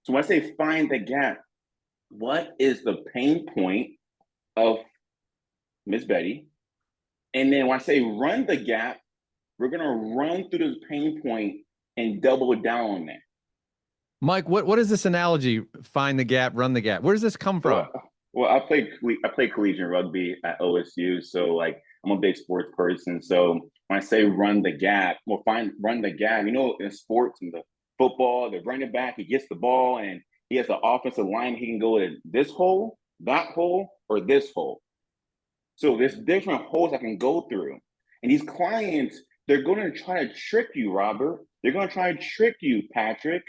So when I say find the gap, what is the pain point of Miss Betty? And then when I say run the gap, we're gonna run through this pain point and double down on that. Mike, what is this analogy? Find the gap, run the gap. Where does this come from? Well, I played collegiate rugby at OSU, so like I'm a big sports person. So when I say run the gap, well, run the gap. In sports and the football, the running back, he gets the ball and he has the offensive line. He can go to this hole, that hole, or this hole. So there's different holes I can go through. And these clients, they're going to try to trick you, Robert. They're going to try to trick you, Patrick.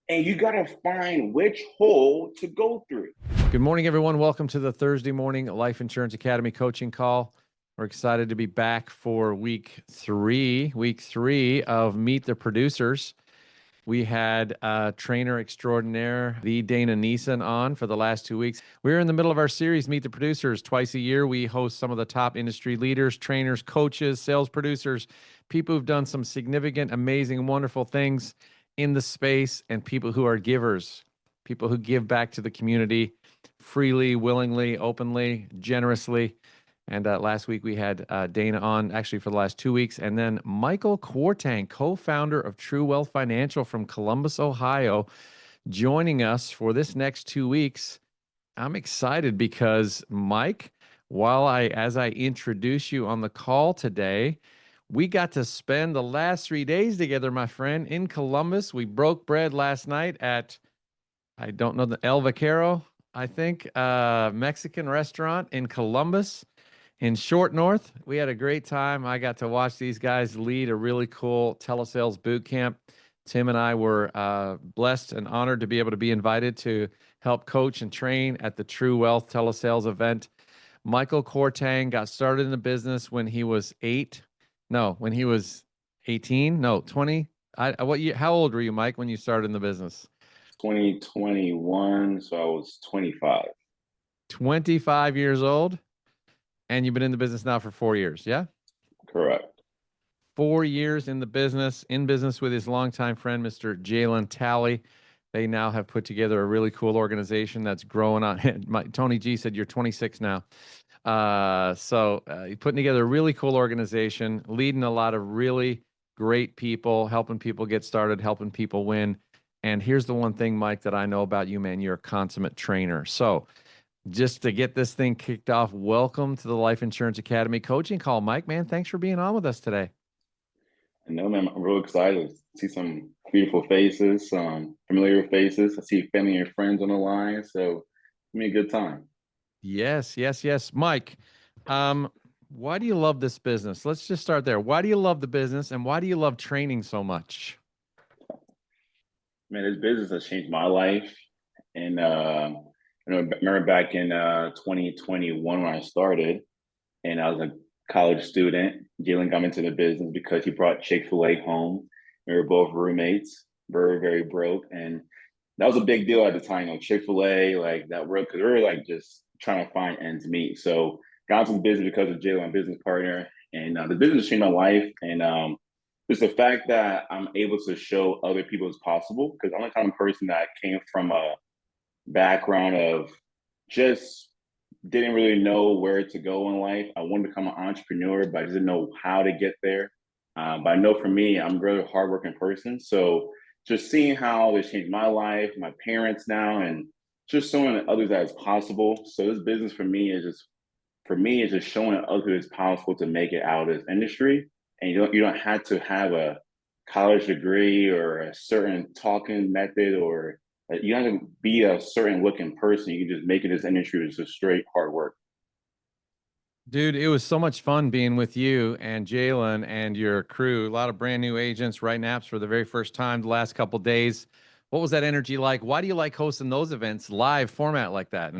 And you got to find which hole to go through. Good morning, everyone. Welcome to the Thursday morning Life Insurance Academy coaching call. We're excited to be back for week three of Meet the Producers. We had trainer extraordinaire, the Dana Neeson, on for the last 2 weeks. We're in the middle of our series, Meet the Producers. Twice a year, we host some of the top industry leaders, trainers, coaches, sales producers, people who've done some significant, amazing, wonderful things in the space, and people who are givers, people who give back to the community freely, willingly, openly, generously. And last week we had Dana on, actually for the last 2 weeks. And then Michael Kwarteng, co-founder of True Wealth Financial from Columbus, Ohio, joining us for this next 2 weeks. I'm excited because, Mike, as I introduce you on the call today, we got to spend the last 3 days together, my friend, in Columbus. We broke bread last night at, I don't know, the El Vaquero, I think, Mexican restaurant in Columbus. In Short North, we had a great time. I got to watch these guys lead a really cool telesales boot camp. Tim and I were blessed and honored to be able to be invited to help coach and train at the True Wealth telesales event. Michael Kwarteng got started in the business when he was 18. No, 20. How old were you, Mike, when you started in the business? 2021, so I was 25. 25 years old. And you've been in the business now for 4 years, yeah? Correct. 4 years in business with his longtime friend, Mr. Jalen Talley. They now have put together a really cool organization that's growing on. Tony G said you're 26 now. You're putting together a really cool organization, leading a lot of really great people, helping people get started, helping people win. And here's the one thing, Mike, that I know about you, man. You're a consummate trainer. So just to get this thing kicked off, welcome to the Life Insurance Academy coaching call. Mike, man, thanks for being on with us today. I know, man, I'm real excited to see some beautiful faces, some familiar faces. I see family and friends on the line, so give me a good time. Yes. Mike, why do you love this business? Let's just start there. Why do you love the business, and why do you love training so much? Man, this business has changed my life. And remember back in 2021 when I started, and I was a college student. Jalen got into the business because he brought Chick-fil-A home. We were both roommates, very, very broke. And that was a big deal at the time, Chick-fil-A, like that work, because we were like just trying to find ends meet. So got into the business because of Jalen, my business partner. And the business changed my life. And just the fact that I'm able to show other people it's possible, because I'm the kind of person that came from a background of just didn't really know where to go in life. I wanted to become an entrepreneur, but I just didn't know how to get there. But I know for me, I'm a really hardworking person. So just seeing how this changed my life, my parents now, and just showing others that it's possible. So this business for me is just showing others it's possible to make it out of this industry. And you don't have to have a college degree or a certain talking method, or you don't have to be a certain looking person. You can just make it this industry with just straight hard work. Dude, it was so much fun being with you and Jalen and your crew. A lot of brand new agents writing apps for the very first time the last couple of days. What was that energy like? Why do you like hosting those events live format like that?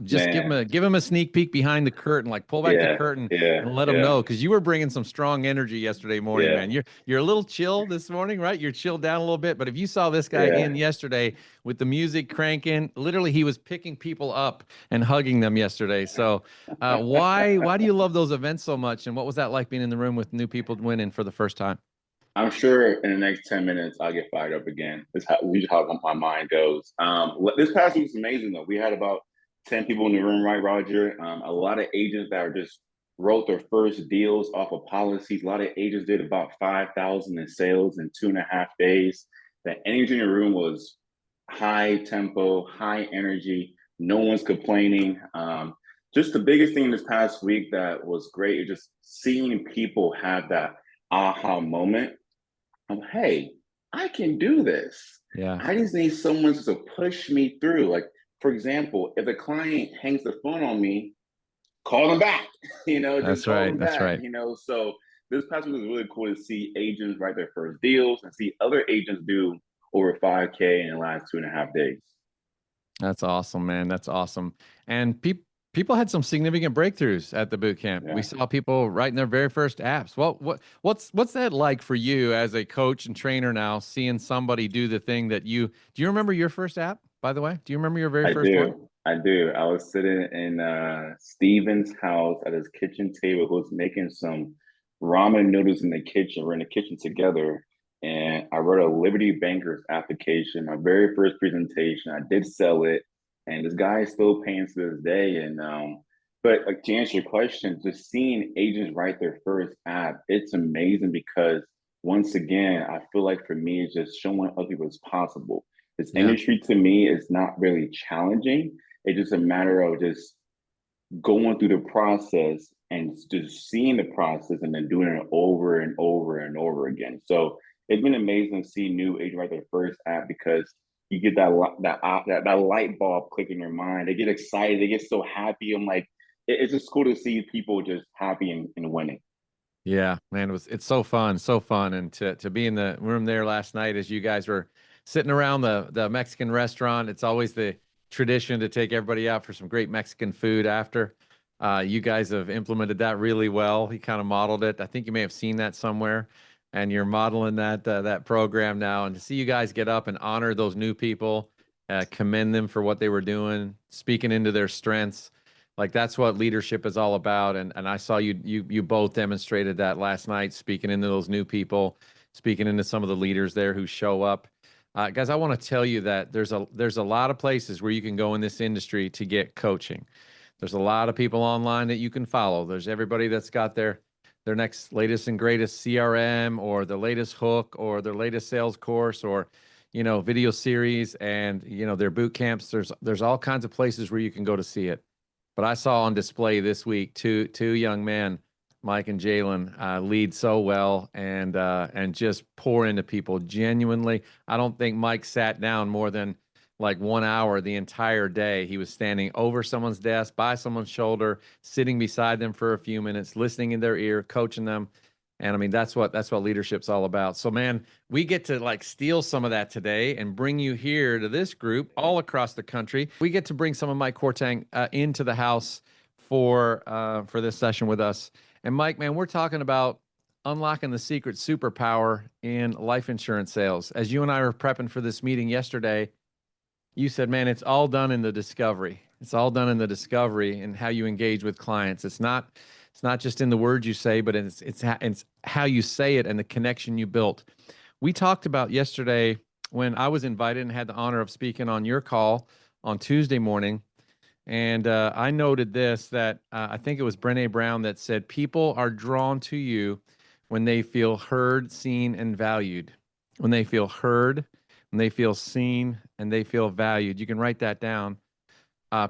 Just Man, give them a sneak peek behind the curtain, like pull back the yeah, curtain yeah, and let them yeah, know, because you were bringing some strong energy yesterday morning, yeah, man. You're a little chill this morning, right? You're chilled down a little bit, but if you saw this guy yeah. in yesterday with the music cranking, literally he was picking people up and hugging them yesterday. So why do you love those events so much? And what was that like being in the room with new people winning for the first time? I'm sure in the next 10 minutes I'll get fired up again. That's how usually how my mind goes. This past week was amazing though. We had about 10 people in the room, right, Roger? A lot of agents that are just wrote their first deals off of policies. A lot of agents did about 5,000 in sales in 2.5 days. The energy in the room was high tempo, high energy. No one's complaining. Just the biggest thing this past week that was great is just seeing people have that aha moment hey, I can do this. Yeah, I just need someone to push me through. Like, for example, if a client hangs the phone on me, call them back. Just that's call right. them That's back. right. So this past week was really cool to see agents write their first deals and see other agents do over 5K in the last 2.5 days. That's awesome, man. That's awesome. And people had some significant breakthroughs at the boot camp. We Yeah, saw people writing their very first apps. Well, what's that like for you as a coach and trainer now, seeing somebody do the thing that do you remember your first app, by the way? Do you remember your very I first one? do. I do. I was sitting in Steven's house at his kitchen table, who was making some ramen noodles in the kitchen. We're in the kitchen together. And I wrote a Liberty Bankers application, my very first presentation. I did sell it, and this guy is still paying to this day. But like to answer your question, just seeing agents write their first app, it's amazing because once again, I feel like for me, it's just showing other people it's possible. This Yeah. industry to me is not really challenging. It's just a matter of just going through the process and just seeing the process and then doing it over and over and over again. So it's been amazing to see new agents write their first app because you get that light bulb click in your mind. They get excited. They get so happy. I'm like, it's just cool to see people just happy and winning. Yeah, man, it's so fun. And to be in the room there last night as you guys were sitting around the Mexican restaurant, it's always the tradition to take everybody out for some great Mexican food after. You guys have implemented that really well. He kind of modeled it. I think you may have seen that somewhere, and you're modeling that program now. And to see you guys get up and honor those new people, commend them for what they were doing, speaking into their strengths, like that's what leadership is all about. And I saw you both demonstrated that last night, speaking into those new people, speaking into some of the leaders there who show up. Guys, I want to tell you that there's a lot of places where you can go in this industry to get coaching. There's a lot of people online that you can follow. There's everybody that's got their next latest and greatest CRM or the latest hook or their latest sales course or video series and their boot camps. There's all kinds of places where you can go to see it. But I saw on display this week two young men, Mike and Jalen, lead so well and just pour into people genuinely. I don't think Mike sat down more than like 1 hour the entire day. He was standing over someone's desk, by someone's shoulder, sitting beside them for a few minutes, listening in their ear, coaching them. And I mean, that's what leadership's all about. So, man, we get to like steal some of that today and bring you here to this group all across the country. We get to bring some of Mike Kortang into the house for this session with us. And Mike, man, we're talking about unlocking the secret superpower in life insurance sales. As you and I were prepping for this meeting yesterday, you said, man, it's all done in the discovery. It's all done in the discovery and how you engage with clients. It's not just in the words you say, but it's how you say it and the connection you built. We talked about yesterday when I was invited and had the honor of speaking on your call on Tuesday morning. And I noted this, that I think it was Brené Brown that said, people are drawn to you when they feel heard, seen, and valued. When they feel heard, when they feel seen, and they feel valued. You can write that down.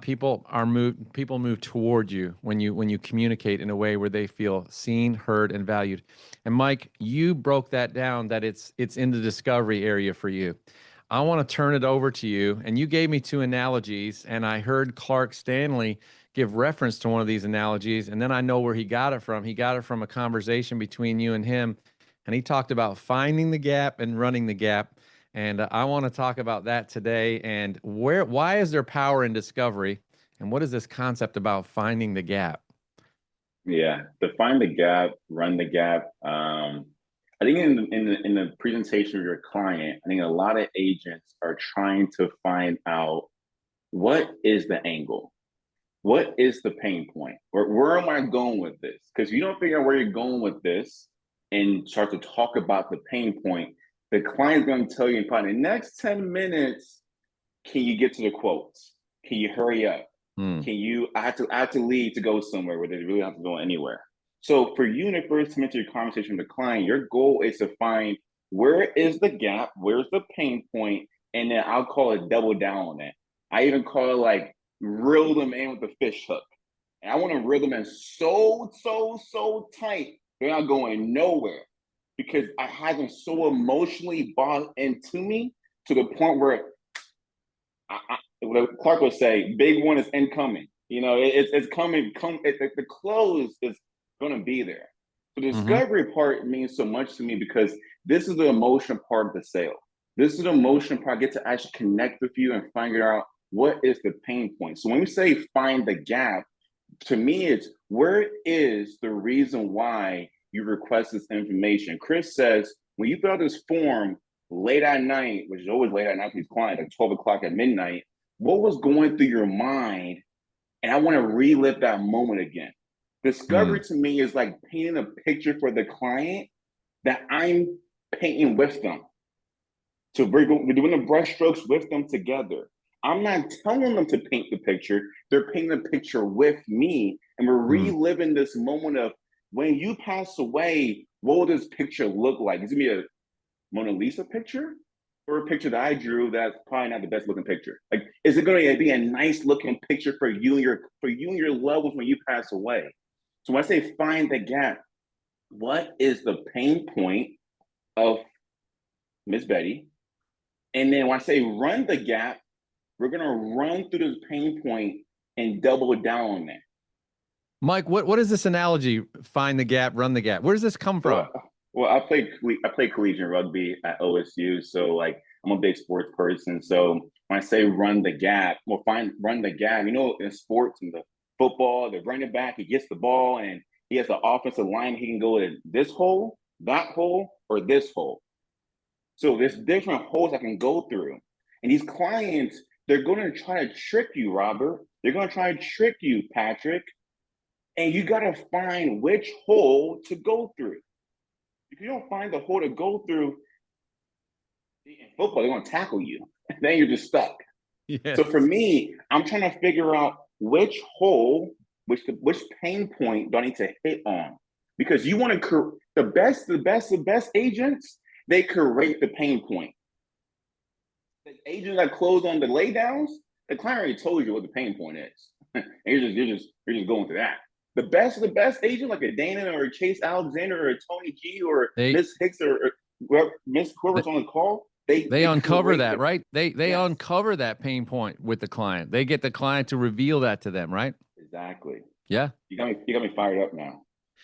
People move toward you when you communicate in a way where they feel seen, heard, and valued. And Mike, you broke that down, that it's in the discovery area for you. I want to turn it over to you. And you gave me two analogies, and I heard Clark Stanley give reference to one of these analogies, and then I know where he got it from. He got it from a conversation between you and him, and he talked about finding the gap and running the gap. And I want to talk about that today. And why is there power in discovery? And what is this concept about finding the gap? Yeah, define the gap, run the gap. I think in the presentation of your client, I think a lot of agents are trying to find out what is the angle, what is the pain point, where am I going with this? Because you don't figure out where you're going with this, and start to talk about the pain point, the client's going to tell you in probably the next 10 minutes, can you get to the quotes? Can you hurry up? Can you, I have to leave to go somewhere where they really don't have to go anywhere. So for you in the first enter your conversation with the client, your goal is to find where is the gap, where's the pain point, and then I'll call it double down on it. I even call it like reel them in with the fish hook. And I want to reel them in so tight, they're not going nowhere because I have them so emotionally bought into me to the point where what Clark would say, big one is incoming. You know, it's coming. The close is going to be there. The discovery part means so much to me because this is the emotion part of the sale. This is the emotion part. I get to actually connect with you and find out what is the pain point. So when we say find the gap, to me, it's where is the reason why you request this information. Chris says, when you fill out this form late at night, which is always late at night for these clients, like 12 o'clock at midnight, what was going through your mind? And I want to relive that moment again. Discovery to me is like painting a picture for the client that I'm painting with them. So we're doing the brush strokes with them together. I'm not telling them to paint the picture. They're painting the picture with me. And we're reliving this moment of when you pass away, what will this picture look like? Is it going to be a Mona Lisa picture or a picture that I drew that's probably not the best looking picture? Like, is it going to be a nice looking picture for you and your loved ones when you pass away? So when I say find the gap, what is the pain point of Miss Betty? And then when I say run the gap, we're going to run through this pain point and double down on that. Mike, what is this analogy? Find the gap, run the gap. Where does this come from? Well, I played collegiate rugby at OSU, so like I'm a big sports person. So when I say run the gap, run the gap. You know, in sports and the football, the running back, he gets the ball and he has an offensive line. He can go in this hole, that hole, or this hole. So there's different holes I can go through, and these clients, they're going to try to trick you, Robert. They're going to try to trick you, Patrick. And you got to find which hole to go through. If you don't find the hole to go through in football, they're going to tackle you. Then you're just stuck. Yes. So for me, I'm trying to figure out which hole, which pain point do I need to hit on? Because you want to the best agents, they create the pain point. The agents that close on the laydowns, the client already told you what the pain point is. And you're just going to that. The best agent, like a Dana or a Chase Alexander or a Tony G or Miss Hicks or whoever's on the call, they uncover that, right? They uncover that pain point with the client. They get the client to reveal that to them, right? Exactly. Yeah. You got me fired up now.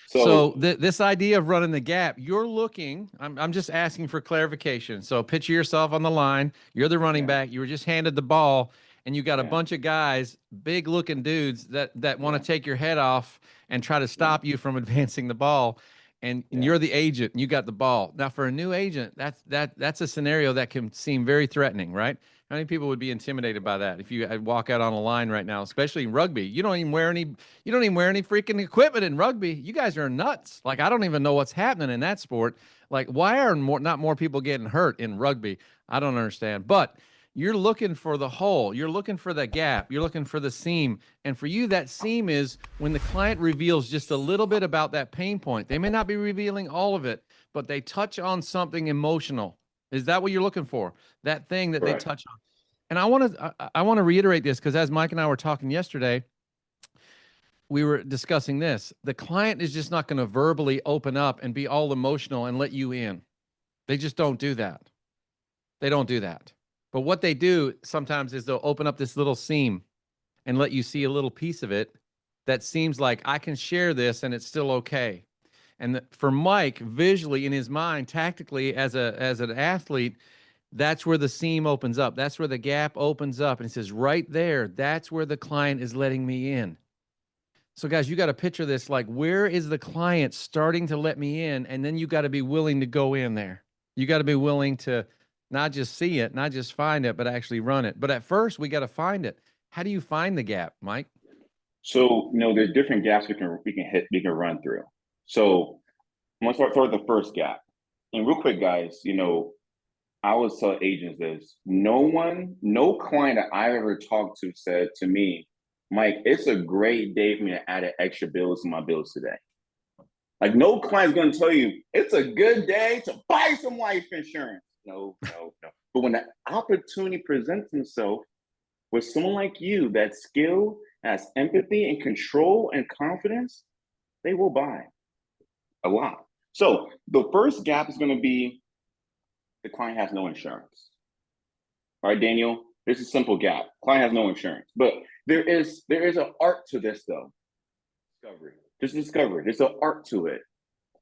So this idea of running the gap, you're looking, I'm just asking for clarification. So picture yourself on the line. You're the running back. You were just handed the ball. And you got a bunch of guys, big looking dudes that want to take your head off and try to stop you from advancing the ball. And you're the agent and you got the ball. Now for a new agent, that's a scenario that can seem very threatening, right? How many people would be intimidated by that if you walk out on a line right now, especially in rugby? You don't even wear any freaking equipment in rugby. You guys are nuts. Like, I don't even know what's happening in that sport. Like, why are not more people getting hurt in rugby? I don't understand. But you're looking for the hole. You're looking for the gap. You're looking for the seam. And for you, that seam is when the client reveals just a little bit about that pain point. They may not be revealing all of it, but they touch on something emotional. Is that what you're looking for? That thing that they touch on. And I want to reiterate this because as Mike and I were talking yesterday, we were discussing this. The client is just not going to verbally open up and be all emotional and let you in. They just don't do that. They don't do that. But what they do sometimes is they'll open up this little seam and let you see a little piece of it that seems like I can share this and it's still okay. And for Mike, visually in his mind, tactically as an athlete, that's where the seam opens up. That's where the gap opens up. And he says, right there, that's where the client is letting me in. So guys, you got to picture this, like, where is the client starting to let me in? And then you got to be willing to go in there. You got to be willing to not just see it, not just find it, but actually run it. But at first, we got to find it. How do you find the gap, Mike? So, there's different gaps we can run through. So I'm gonna start with the first gap. And real quick, guys, I always tell agents this: no client that I've ever talked to said to me, Mike, it's a great day for me to add an extra bill to my bills today. Like, no client's gonna tell you it's a good day to buy some life insurance. No, no, no. But when the opportunity presents itself with someone like you, that skill, has empathy and control and confidence, they will buy a lot. So the first gap is going to be the client has no insurance. All right, Daniel, this is a simple gap. Client has no insurance, but there is an art to this though. Discovery. There's an art to it.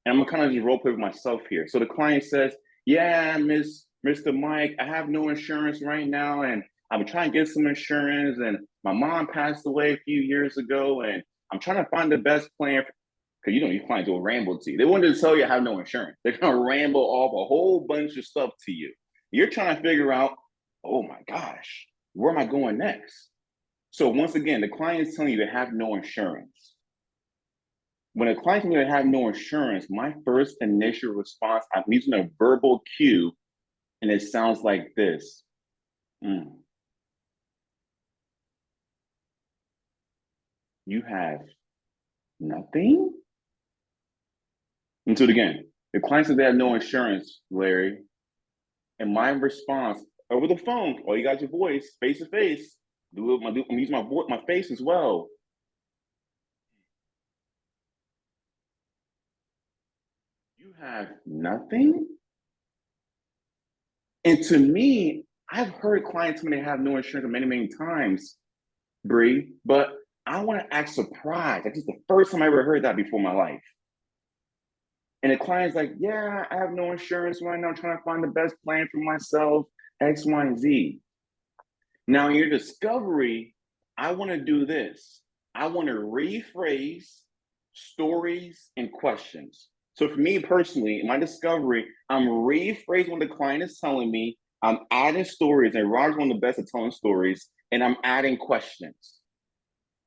And I'm gonna kind of just role play with myself here. So the client says, yeah, Mr. Mike, I have no insurance right now, and I've been trying to get some insurance, and my mom passed away a few years ago, and I'm trying to find the best plan. Because your clients will ramble to you. They want to tell you I have no insurance. They're gonna ramble off a whole bunch of stuff to you. You're trying to figure out, oh my gosh, where am I going next? So once again, the client is telling you they have no insurance. When a client tells me they have no insurance, my first initial response, I'm using a verbal cue, and it sounds like this. You have nothing? And do it again. The client says they have no insurance, Larry. And my response over the phone, all you got your voice, face to face. I'm using my face as well. You have nothing? And to me, I've heard clients when they have no insurance many, many times, Bree, but I want to act surprised. Like, this is the first time I ever heard that before in my life. And the client's like, yeah, I have no insurance right now. I'm trying to find the best plan for myself, X, Y, and Z. Now, in your discovery, I want to do this. I want to rephrase stories and questions. So for me personally, in my discovery, I'm rephrasing what the client is telling me. I'm adding stories, and Roger's one of the best at telling stories, and I'm adding questions.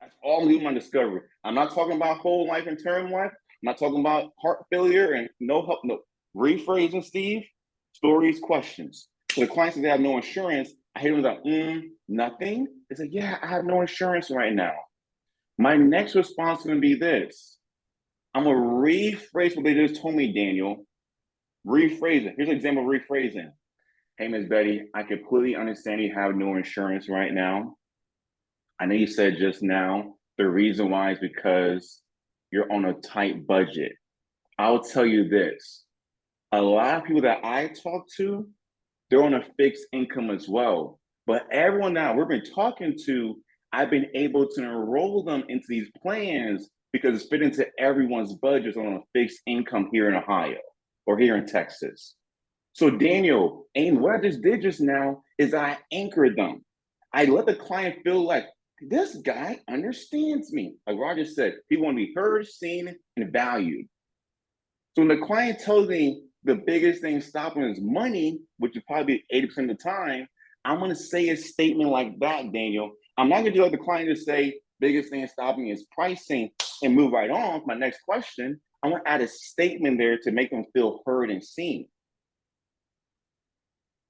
That's all I'm doing in my discovery. I'm not talking about whole life and term life. I'm not talking about heart failure and no help. No, rephrasing, Steve, stories, questions. So the clients that have no insurance, I hit them with nothing. They say, yeah, I have no insurance right now. My next response is going to be this. I'm going to rephrase what they just told me, Daniel. Rephrase it. Here's an example of rephrasing. Hey, Ms. Betty, I completely understand you have no insurance right now. I know you said just now the reason why is because you're on a tight budget. I'll tell you this. A lot of people that I talk to, they're on a fixed income as well. But everyone now we've been talking to, I've been able to enroll them into these plans because it's fit into everyone's budgets on a fixed income here in Ohio or here in Texas. So Daniel, what I just did just now is I anchored them. I let the client feel like this guy understands me. Like Roger said, he want to be heard, seen, and valued. So when the client tells me the biggest thing stopping is money, which is probably 80% of the time, I'm going to say a statement like that, Daniel. I'm not going to do like the client to say, biggest thing stopping is pricing and move right on to my next question. I want to add a statement there to make them feel heard and seen.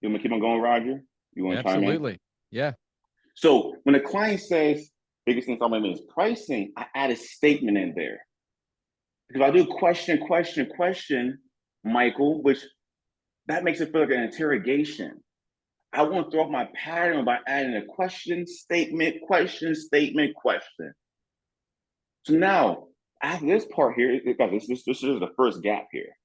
You want me to keep on going, Roger? You want to chime in? Absolutely. Yeah. So when the client says, biggest thing stopping is pricing, I add a statement in there. Because I do question, Michael, which that makes it feel like an interrogation. I want to throw off my pattern by adding a question, statement. So now, after this part here, this is the first gap here.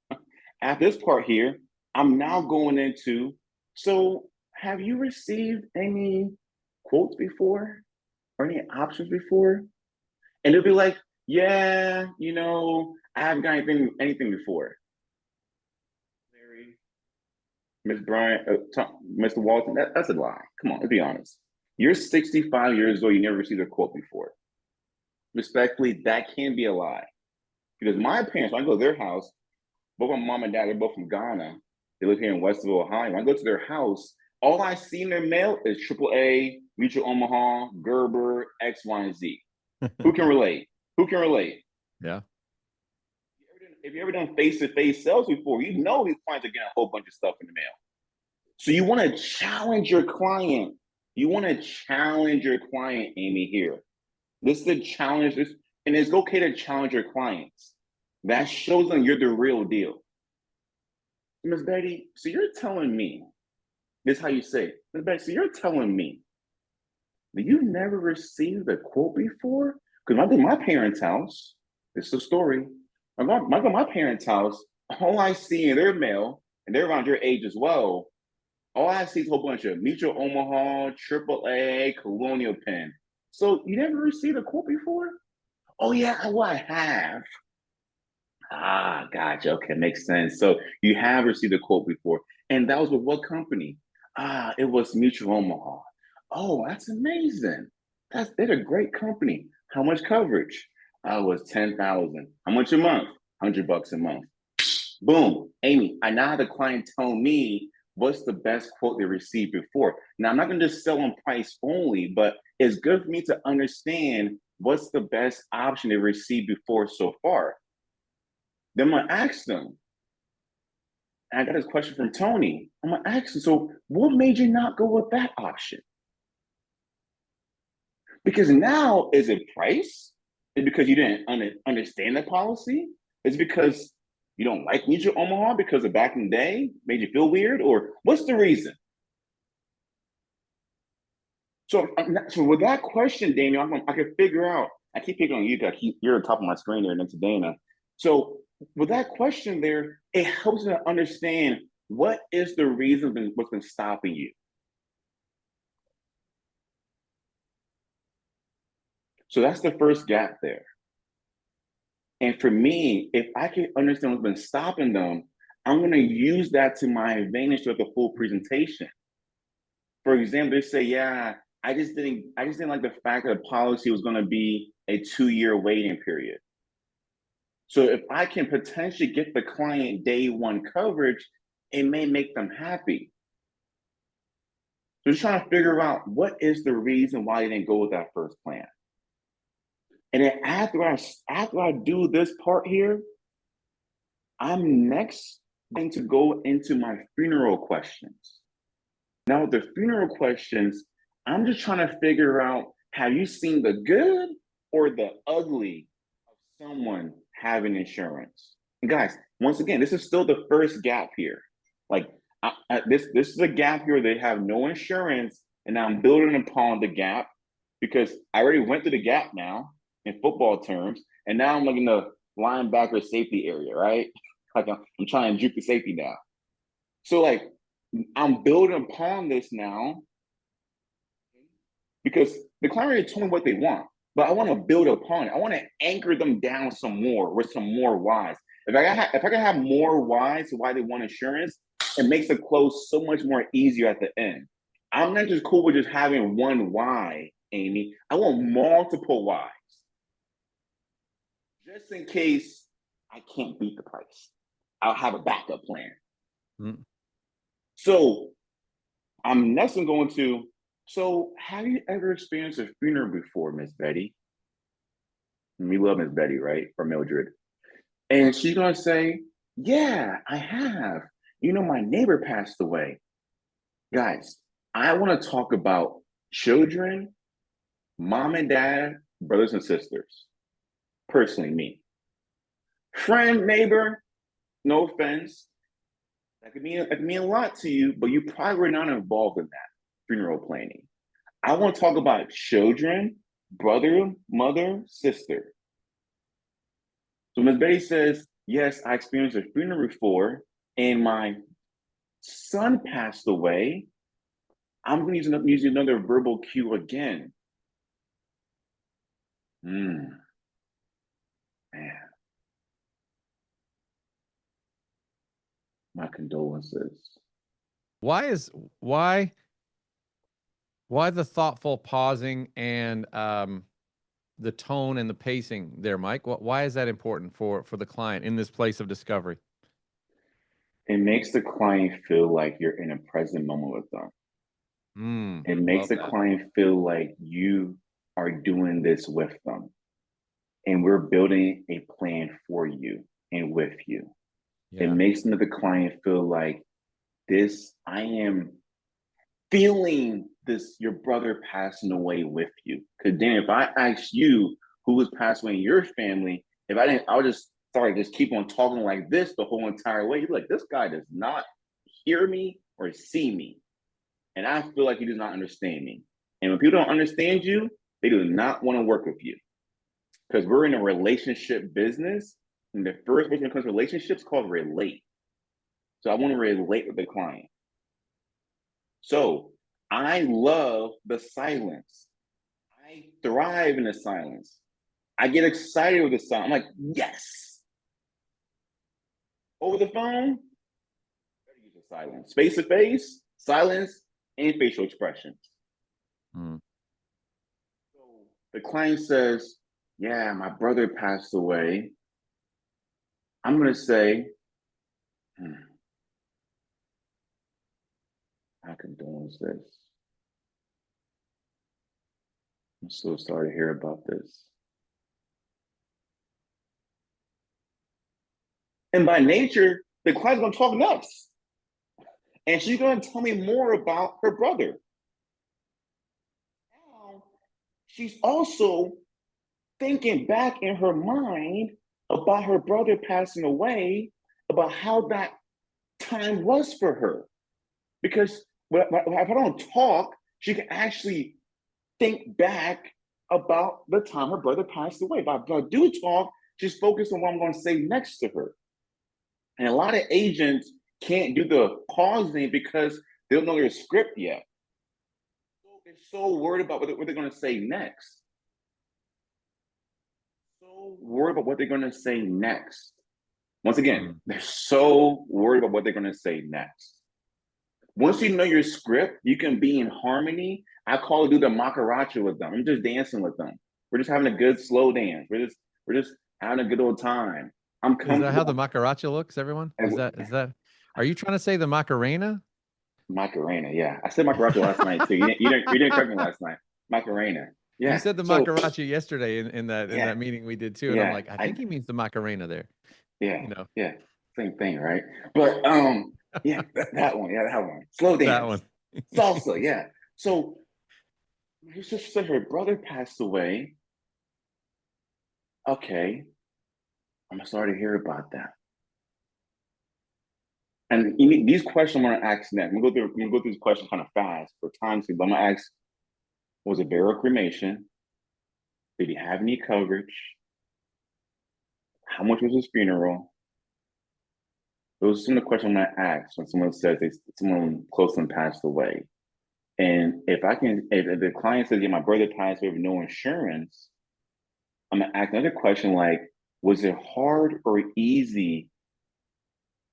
After this part here, I'm now going into, so have you received any quotes before or any options before? And they'll be like, yeah, I haven't got anything before. Miss Bryant, Mr. Walton, that's a lie. Come on, let's be honest. You're 65 years old, you never received a quote before. Respectfully, that can be a lie. Because my parents, when I go to their house, both my mom and dad are both from Ghana. They live here in Westville, Ohio. When I go to their house, all I see in their mail is AAA, Mutual Omaha, Gerber, X, Y, and Z. Who can relate? Yeah. if you ever done face-to-face sales before, you know these clients are getting a whole bunch of stuff in the mail. So you want to challenge your client. You want to challenge your client, Amy, here. This is a challenge, and it's okay to challenge your clients. That shows them you're the real deal. Ms. Betty, so you're telling me, this is how you say it. Ms. Betty, so you're telling me that you never received a quote before? Because I go to my parents' house, this is a story. I go to my parents' house, all I see in their mail, and they're around your age as well, all I see is a whole bunch of Mutual Omaha, AAA, Colonial Penn. So you never received a quote before? Oh yeah, well, I have. Ah, gotcha. Okay, makes sense. So you have received a quote before, and that was with what company? Ah, it was Mutual Omaha. Oh, that's amazing. They're a great company. How much coverage? I was 10,000. How much a month? $100 a month. Boom, Amy. I now have the client tell me what's the best quote they received before. Now I'm not going to just sell on price only, but it's good for me to understand what's the best option they received before so far. Then I'm gonna ask them, and I got this question from Tony. I'm gonna ask them, so what made you not go with that option? Because now, is it price? Is it because you didn't understand the policy? Is it because you don't like Mutual Omaha because of back in the day made you feel weird? Or what's the reason? So with that question, Daniel, I can figure out. I keep picking on you because you're on top of my screen there next to Dana. So with that question there, it helps me to understand what is the reason what's been stopping you. So that's the first gap there. And for me, if I can understand what's been stopping them, I'm going to use that to my advantage throughout the full presentation. For example, they say, yeah, I just didn't like the fact that the policy was going to be a 2-year waiting period. So if I can potentially get the client day one coverage, it may make them happy. So just trying to figure out what is the reason why they didn't go with that first plan. And then after I do this part here, I'm next going to go into my funeral questions. Now with the funeral questions, I'm just trying to figure out, have you seen the good or the ugly of someone having insurance? And guys, once again, this is still the first gap here. Like this is a gap here. They have no insurance, and I'm building upon the gap because I already went through the gap now in football terms, and now I'm looking the linebacker safety area, right? Like I'm trying to juke the safety now. So like I'm building upon this now because the client already told me what they want, but I want to build upon it. I want to anchor them down some more with some more whys. If I can have more whys to why they want insurance, it makes the close so much more easier at the end. I'm not just cool with just having one why, Amy. I want multiple whys. Just in case I can't beat the price, I'll have a backup plan. Mm. So I'm next going to, so have you ever experienced a funeral before, Miss Betty? We love Miss Betty, right? From Mildred. And she's going to say, yeah, I have. You know, my neighbor passed away. Guys, I want to talk about children, mom and dad, brothers and sisters. Personally, me. Friend, neighbor, no offense. That could mean a lot to you, but you probably were not involved in that funeral planning. I want to talk about children, brother, mother, sister. So Ms. Betty says, yes, I experienced a funeral before, and my son passed away. I'm going to use another verbal cue again. Man. My condolences. Why the thoughtful pausing and the tone and the pacing there, Mike? Why is that important for the client in this place of discovery? It makes the client feel like you're in a present moment with them. It makes the client feel like you are doing this with them. And we're building a plan for you. and with you. It Yeah. makes the client feel like this, I am feeling this, your brother passing away with you. Because then if I asked you who was passed away in your family, if I didn't, I would just sorry, just keep on talking like this the whole entire way. You're like, this guy does not hear me or see me. And I feel like he does not understand me. And when people don't understand you, they do not want to work with you. Because we're in a relationship business. And the first person that comes to relationships is called relate. So I want to relate with the client. So I love the silence. I thrive in the silence. I get excited with the silence. I'm like, yes. Over the phone, better use the silence. Face to face, silence, and facial expressions. Mm. So the client says, yeah, my brother passed away. I'm going to say, how condolence this? I'm so sorry to hear about this. And by nature, the client's going to talk next. And she's going to tell me more about her brother. Now, she's also thinking back in her mind about her brother passing away, about how that time was for her. Because if I don't talk, she can actually think back about the time her brother passed away. But if I do talk, she's focused on what I'm going to say next to her. And a lot of agents can't do the pausing because they don't know their script yet. So they're so worried about what they're going to say next. So worried about what they're going to say next. Once again, they're so worried about what they're going to say next. Once you know your script, you can be in harmony. I call it do the macaracha with them. I'm just dancing with them. We're just having a good slow dance. We're just having a good old time. I'm Is that how the comfortable. Macaracha looks, everyone? Is that, are you trying to say the Macarena? Macarena, yeah. I said Macaracha last night too. You didn't correct me last night. Macarena. You Yeah. said the So Macaracha yesterday in that yeah, meeting we did too. And I'm yeah. like, I think he means the Macarena there, Yeah, you know, yeah. Same thing, right? But yeah, that one, yeah, that one. Slow that dance. one. Salsa, yeah. So my sister said her brother passed away. Okay, I'm sorry to hear about that. And these questions I'm gonna ask next. I'm gonna go through these questions kind of fast for time sake, but I'm gonna ask, was it burial cremation? Did he have any coverage? How much was his funeral? Those are some of the questions I'm gonna ask when someone says someone close to them passed away. And if the client says, yeah, my brother passed away with no insurance, I'm gonna ask another question like, was it hard or easy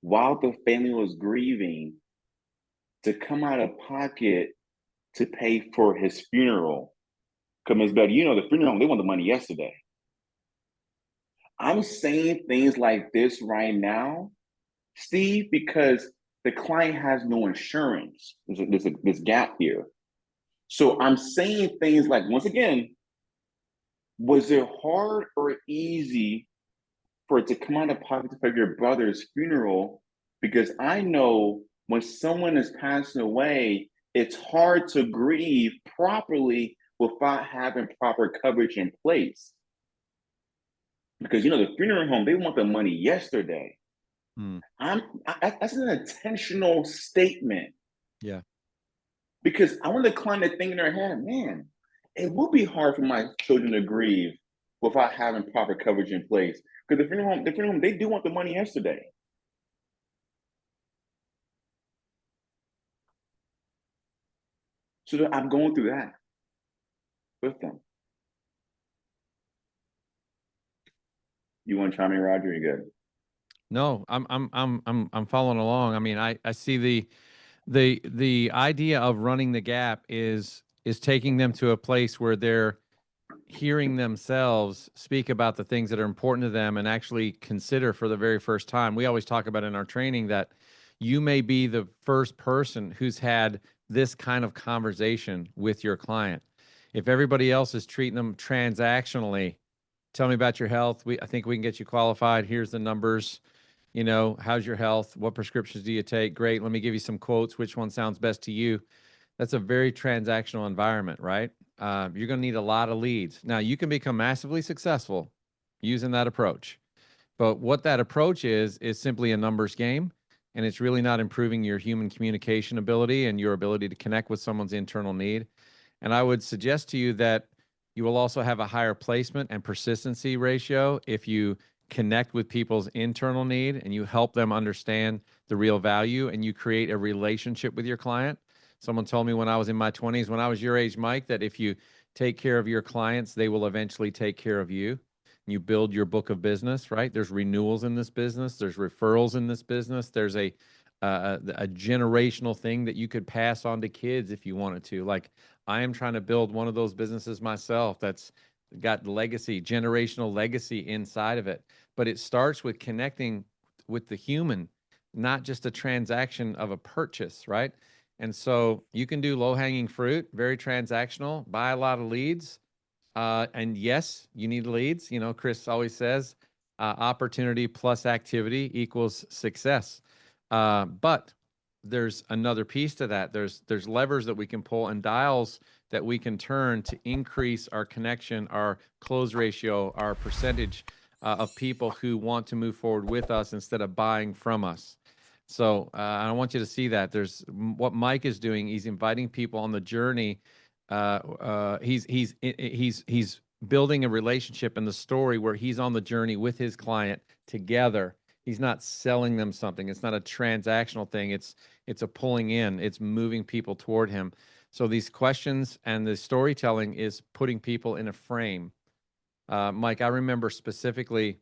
while the family was grieving to come out of pocket to pay for his funeral? Because Ms. Betty, the funeral home, they want the money yesterday. I'm saying things like this right now, Steve, because the client has no insurance. There's gap here. So I'm saying things like, once again, was it hard or easy for it to come out of pocket to pay for your brother's funeral? Because I know when someone is passing away, it's hard to grieve properly without having proper coverage in place. Because the funeral home, they want the money yesterday. Hmm. That's an intentional statement Yeah. because I want the client to think in their head, man, it will be hard for my children to grieve without having proper coverage in place. Because the funeral home, they do want the money yesterday. So I'm going through that with them. You want to chime in, Roger? You good? No, I'm following along. I mean, I see the idea of running the gap is taking them to a place where they're hearing themselves speak about the things that are important to them and actually consider for the very first time. We always talk about in our training that you may be the first person who's had this kind of conversation with your client. If everybody else is treating them transactionally, tell me about your health. I think we can get you qualified. Here's the numbers. How's your health? What prescriptions do you take? Great. Let me give you some quotes. Which one sounds best to you? That's a very transactional environment, right? You're going to need a lot of leads. Now, you can become massively successful using that approach. But what that approach is simply a numbers game. And it's really not improving your human communication ability and your ability to connect with someone's internal need. And I would suggest to you that you will also have a higher placement and persistency ratio if you connect with people's internal need and you help them understand the real value and you create a relationship with your client. Someone told me when I was in my 20s, when I was your age, Mike, that if you take care of your clients, they will eventually take care of you. You build your book of business, right? There's renewals in this business. There's referrals in this business. There's a generational thing that you could pass on to kids if you wanted to. Like, I am trying to build one of those businesses myself that's got legacy, generational legacy inside of it. But it starts with connecting with the human, not just a transaction of a purchase, right? And so you can do low-hanging fruit, very transactional, buy a lot of leads. And yes, you need leads. Chris always says, opportunity plus activity equals success. But there's another piece to that. There's levers that we can pull and dials that we can turn to increase our connection, our close ratio, our percentage of people who want to move forward with us instead of buying from us. So I want you to see that. There's what Mike is doing. He's inviting people on the journey. He's building a relationship in the story where he's on the journey with his client together. He's not selling them something. It's not a transactional thing. It's a pulling in. It's moving people toward him. So these questions and the storytelling is putting people in a frame. Mike, I remember specifically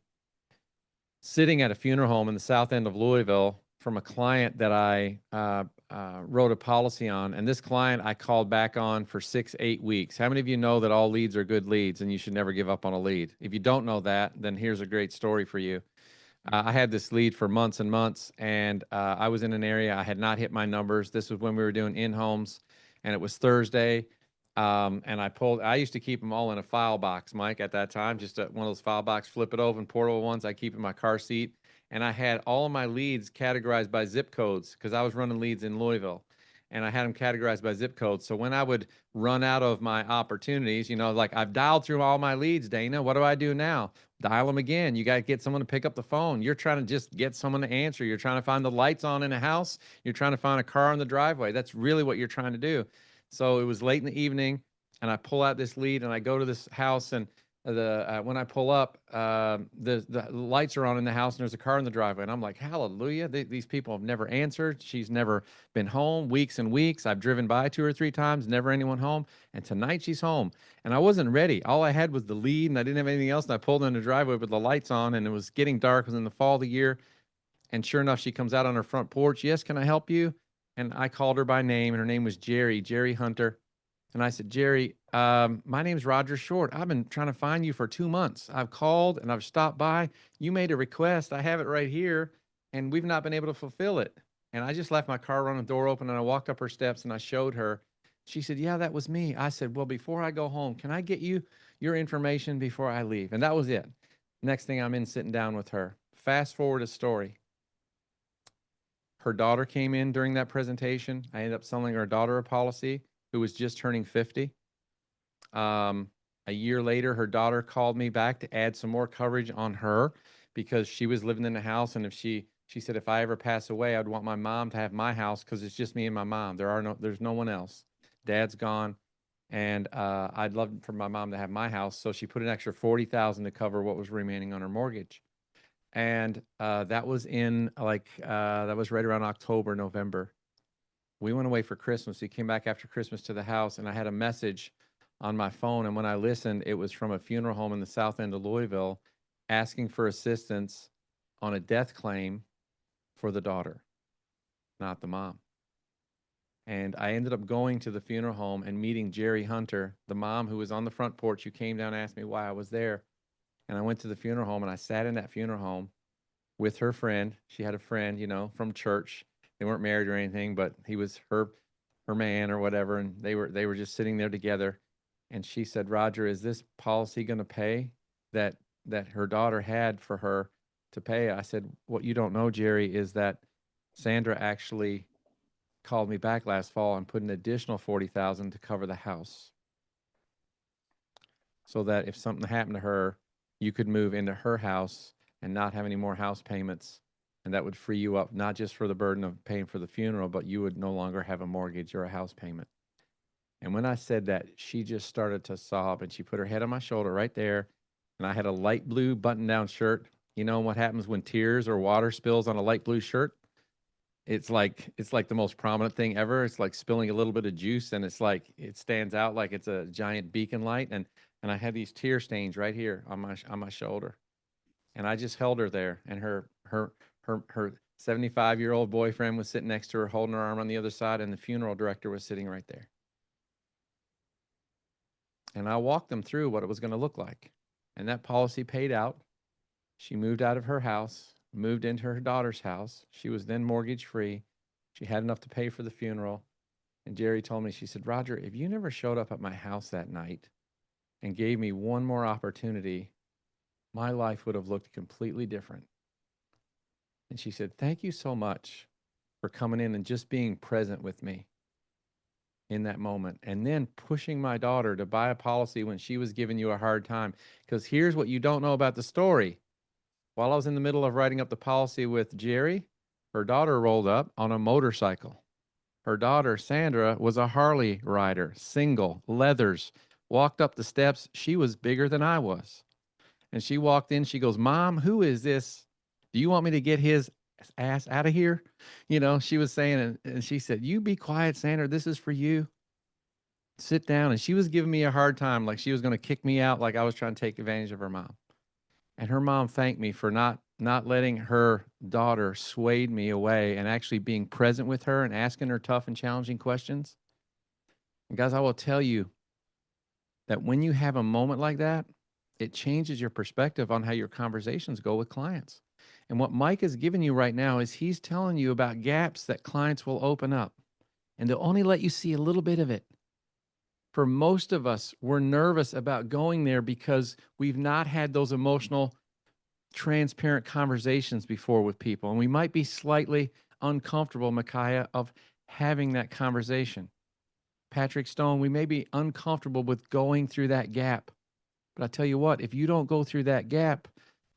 sitting at a funeral home in the south end of Louisville from a client that I wrote a policy on. And this client I called back on for 6-8 weeks. How many of you know that all leads are good leads and you should never give up on a lead? If you don't know that, then here's a great story for you. I had this lead for months and months, and I was in an area I had not hit my numbers. This was when we were doing in-homes, and it was Thursday. And I used to keep them all in a file box, Mike, at that time, just one of those file box, flip it open, portable ones I keep in my car seat. And I had all of my leads categorized by zip codes because I was running leads in Louisville. And I had them categorized by zip codes. So when I would run out of my opportunities, like I've dialed through all my leads, Dana, what do I do now? Dial them again. You got to get someone to pick up the phone. You're trying to just get someone to answer. You're trying to find the lights on in a house. You're trying to find a car in the driveway. That's really what you're trying to do. So it was late in the evening, and I pull out this lead, and I go to this house, and when I pull up, the lights are on in the house, and there's a car in the driveway, and I'm like, hallelujah! These people have never answered. She's never been home weeks and weeks. I've driven by 2 or 3 times, never anyone home, and tonight she's home. And I wasn't ready. All I had was the lead, and I didn't have anything else. And I pulled in the driveway with the lights on, and it was getting dark. It was in the fall of the year, and sure enough, she comes out on her front porch. Yes, can I help you? And I called her by name, and her name was Jerry Hunter. And I said, Jerry, my name's Roger Short. I've been trying to find you for 2 months. I've called and I've stopped by. You made a request. I have it right here, and we've not been able to fulfill it. And I just left my car running, the door open, and I walked up her steps and I showed her. She said, yeah, that was me. I said, well, before I go home, can I get you your information before I leave? And that was it. Next thing I'm in sitting down with her. Fast forward a story. Her daughter came in during that presentation. I ended up selling her daughter a policy who was just turning 50. A year later, her daughter called me back to add some more coverage on her because she was living in the house. And if she said, if I ever pass away, I'd want my mom to have my house because it's just me and my mom. There's no one else. Dad's gone. And I'd love for my mom to have my house. So she put an extra $40,000 to cover what was remaining on her mortgage. And that was that was right around October, November. We went away for Christmas. He came back after Christmas to the house, and I had a message on my phone. And when I listened, it was from a funeral home in the south end of Louisville asking for assistance on a death claim for the daughter, not the mom. And I ended up going to the funeral home and meeting Jerry Hunter, the mom who was on the front porch, who came down and asked me why I was there. And I went to the funeral home, and I sat in that funeral home with her friend. She had a friend, from church. They weren't married or anything, but he was her man or whatever, and they were just sitting there together. And she said, Roger, is this policy going to pay that that her daughter had for her to pay. I said, what you don't know, Jerry, is that Sandra actually called me back last fall and put an additional 40,000 to cover the house, so that if something happened to her, you could move into her house and not have any more house payments. And that would free you up, not just for the burden of paying for the funeral, but you would no longer have a mortgage or a house payment. And when I said that, she just started to sob, and she put her head on my shoulder right there. And I had a light blue button down shirt. You know what happens when tears or water spills on a light blue shirt? It's like the most prominent thing ever. It's like spilling a little bit of juice, and it's like it stands out like it's a giant beacon light. And I had these tear stains right here on my shoulder. And I just held her there, and her 75-year-old boyfriend was sitting next to her, holding her arm on the other side, and the funeral director was sitting right there. And I walked them through what it was going to look like. And that policy paid out. She moved out of her house, moved into her daughter's house. She was then mortgage free. She had enough to pay for the funeral. And Jerry told me, she said, Roger, if you never showed up at my house that night and gave me one more opportunity, my life would have looked completely different. And she said, thank you so much for coming in and just being present with me in that moment, and then pushing my daughter to buy a policy when she was giving you a hard time. Because here's what you don't know about the story. While I was in the middle of writing up the policy with Jerry, her daughter rolled up on a motorcycle. Her daughter, Sandra, was a Harley rider, single, leathers, walked up the steps. She was bigger than I was. And she walked in, she goes, Mom, who is this? Do you want me to get his ass out of here? You know, she was saying, and she said, you be quiet, Sandra, this is for you. Sit down. And she was giving me a hard time, like she was going to kick me out, like I was trying to take advantage of her mom. And her mom thanked me for not letting her daughter sway me away, and actually being present with her and asking her tough and challenging questions. And guys, I will tell you that when you have a moment like that, it changes your perspective on how your conversations go with clients. And what Mike is giving you right now is he's telling you about gaps that clients will open up, and they'll only let you see a little bit of it. For most of us, we're nervous about going there because we've not had those emotional, transparent conversations before with people. And we might be slightly uncomfortable, Micaiah, of having that conversation. Patrick Stone, we may be uncomfortable with going through that gap. But I tell you what, if you don't go through that gap,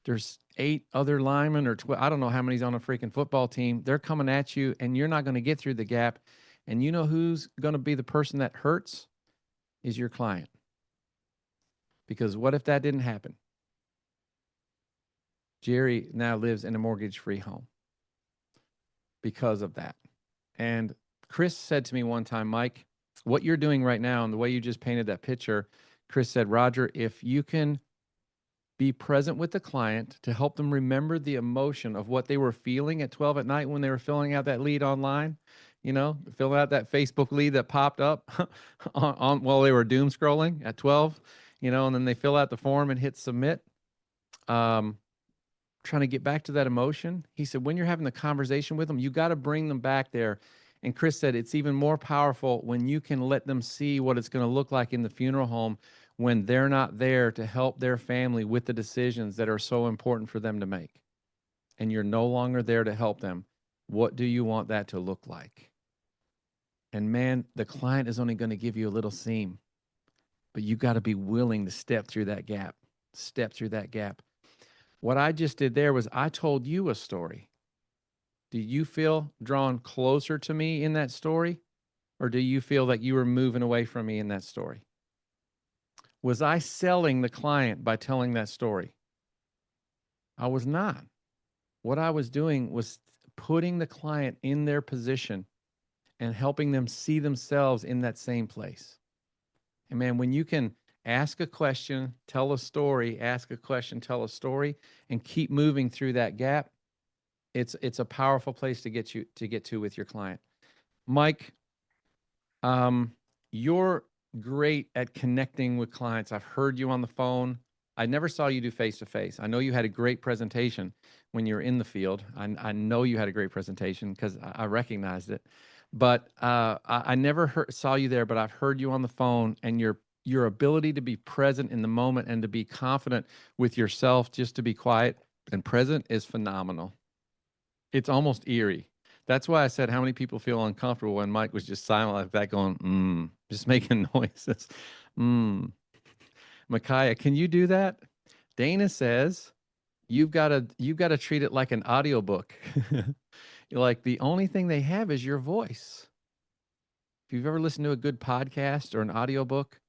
there's 8 other linemen or 12, I don't know how many's on a freaking football team. They're coming at you, and you're not going to get through the gap. And you know who's going to be the person that hurts? Is your client. Because what if that didn't happen? Jerry now lives in a mortgage-free home because of that. And Chris said to me one time, Mike, what you're doing right now and the way you just painted that picture, Chris said, Roger, if you can be present with the client to help them remember the emotion of what they were feeling at 12 at night when they were filling out that lead online, you know, filling out that Facebook lead that popped up on while they were doom scrolling at 12, you know, and then they fill out the form and hit submit. Trying to get back to that emotion. He said, when you're having the conversation with them, you got to bring them back there. And Chris said, it's even more powerful when you can let them see what it's going to look like in the funeral home when they're not there to help their family with the decisions that are so important for them to make. And you're no longer there to help them. What do you want that to look like? And man, the client is only going to give you a little seam, but you got to be willing to step through that gap, What I just did there was I told you a story. Do you feel drawn closer to me in that story? Or do you feel that you were moving away from me in that story? Was I selling the client by telling that story? I was not. What I was doing was putting the client in their position and helping them see themselves in that same place. And man, when you can ask a question, tell a story, ask a question, tell a story, and keep moving through that gap, it's a powerful place to get to with your client. Mike, you're great at connecting with clients. I've heard you on the phone. I never saw you do face-to-face. I know you had a great presentation when you were in the field. I know you had a great presentation because I recognized it. But I never saw you there, but I've heard you on the phone, and your ability to be present in the moment and to be confident with yourself, just to be quiet and present, is phenomenal. It's almost eerie. That's why I said how many people feel uncomfortable when Mike was just silent like that, going, just making noises. Micaiah, can you do that? Dana says you've got to treat it like an audiobook. Like the only thing they have is your voice. If you've ever listened to a good podcast or an audiobook,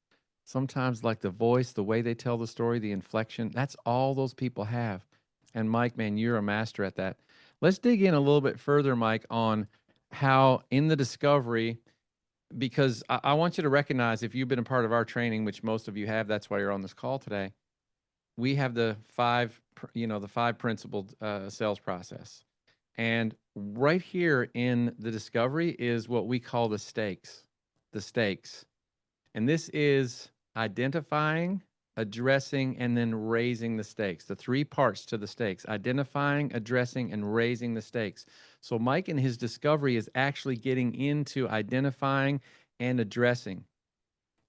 sometimes like the voice, the way they tell the story, the inflection, that's all those people have. And Mike, man, you're a master at that. Let's dig in a little bit further, Mike, on how in the discovery, because I want you to recognize, if you've been a part of our training, which most of you have, that's why you're on this call today. We have the five principled sales process. And right here in the discovery is what we call the stakes. The stakes. And this is identifying, addressing, and then raising the stakes. The three parts to the stakes: identifying, addressing, and raising the stakes. So Mike in his discovery is actually getting into identifying and addressing.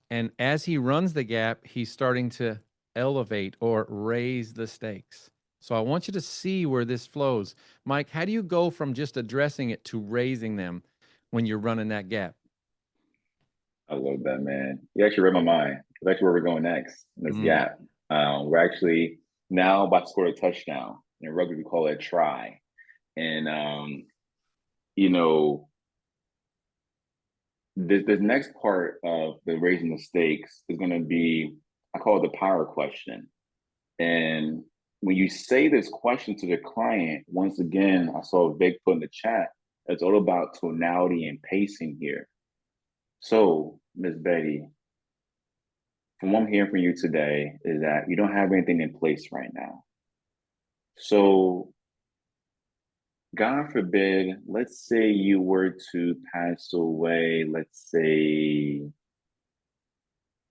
And as he runs the gap, he's starting to elevate or raise the stakes. So I want you to see where this flows. Mike, how do you go from just addressing it to raising them when you're running that gap? I love that, man. You actually read my mind. That's actually where we're going next in this gap. We're actually now about to score a touchdown. In rugby, we call it a try. And you know, this next part of the raising the stakes is going to be, I call it the power question. And when you say this question to the client, once again, I saw Vic put in the chat, it's all about tonality and pacing here. So, Miss Betty, from what I'm hearing from you today is that you don't have anything in place right now. So, God forbid, let's say you were to pass away, let's say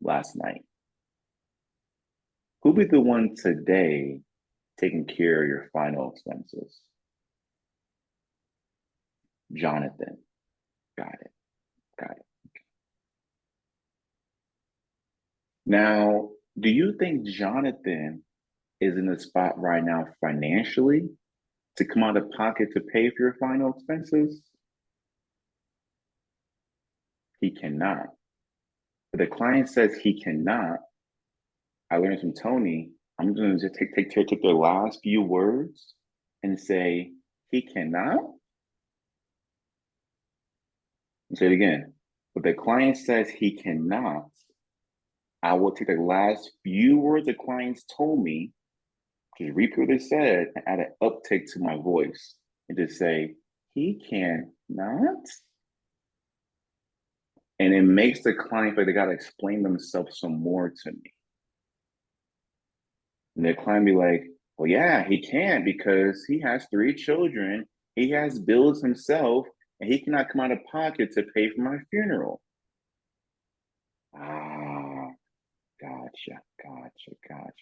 last night. Who'll be the one today taking care of your final expenses? Jonathan. Got it. Got it. Now, do you think Jonathan is in a spot right now financially to come out of pocket to pay for your final expenses? He cannot. If the client says he cannot, I learned from Tony, I'm going to just take their last few words and say, he cannot. Say it again. If the client says he cannot, I will take the last few words the clients told me, just repeat what they said, and add an uptick to my voice and just say, he cannot. And it makes the client feel like they got to explain themselves some more to me. And the client be like, well, yeah, he can because he has 3 children, he has bills himself, and he cannot come out of pocket to pay for my funeral. Ah, gotcha.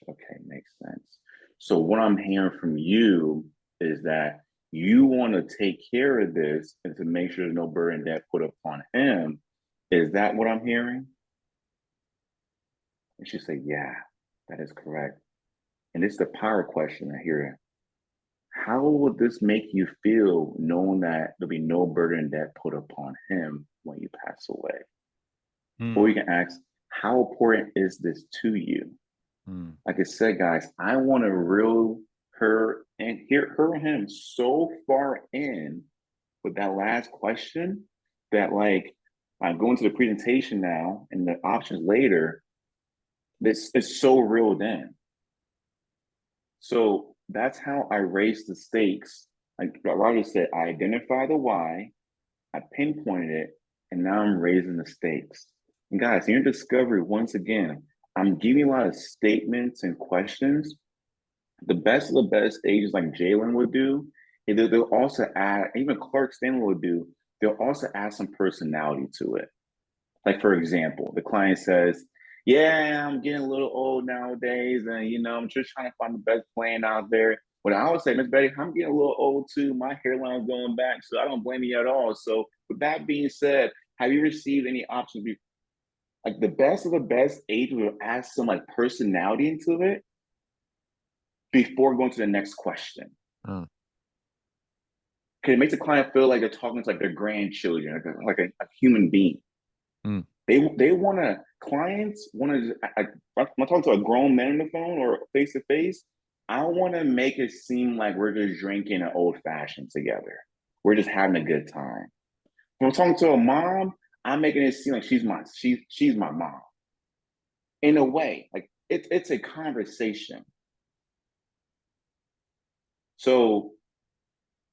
Okay, makes sense. So what I'm hearing from you is that you want to take care of this and to make sure there's no burden that put upon him. Is that what I'm hearing? And she said, yeah, that is correct. And it's the power question I hear. How would this make you feel knowing that there'll be no burden that put upon him when you pass away? Or you can ask, how important is this to you? Like I said, guys, I want to reel her and him so far in with that last question that, like, I'm going to the presentation now and the options later. This is so reeled in. So that's how I raised the stakes. Like Roger said, I identify the why, I pinpointed it, and now I'm raising the stakes. And guys, in your discovery, once again, I'm giving you a lot of statements and questions. The best of the best agents like Jalen would do, and they'll also add, even Clark Stanley would do, they'll also add some personality to it. Like, for example, the client says, yeah, I'm getting a little old nowadays, and I'm just trying to find the best plan out there. But I always say, Miss Betty, I'm getting a little old too. My hairline's going back, so I don't blame you at all. So with that being said, have you received any options like the best of the best agent will add some like personality into it before going to the next question. Uh, Because it makes the client feel like they're talking to like their grandchildren, like a human being. mm, They want to clients want to. When I talk to a grown man on the phone or face to face, I want to make it seem like we're just drinking an old fashioned together. We're just having a good time. When I'm talking to a mom, I'm making it seem like she's my mom. In a way, like it's a conversation. So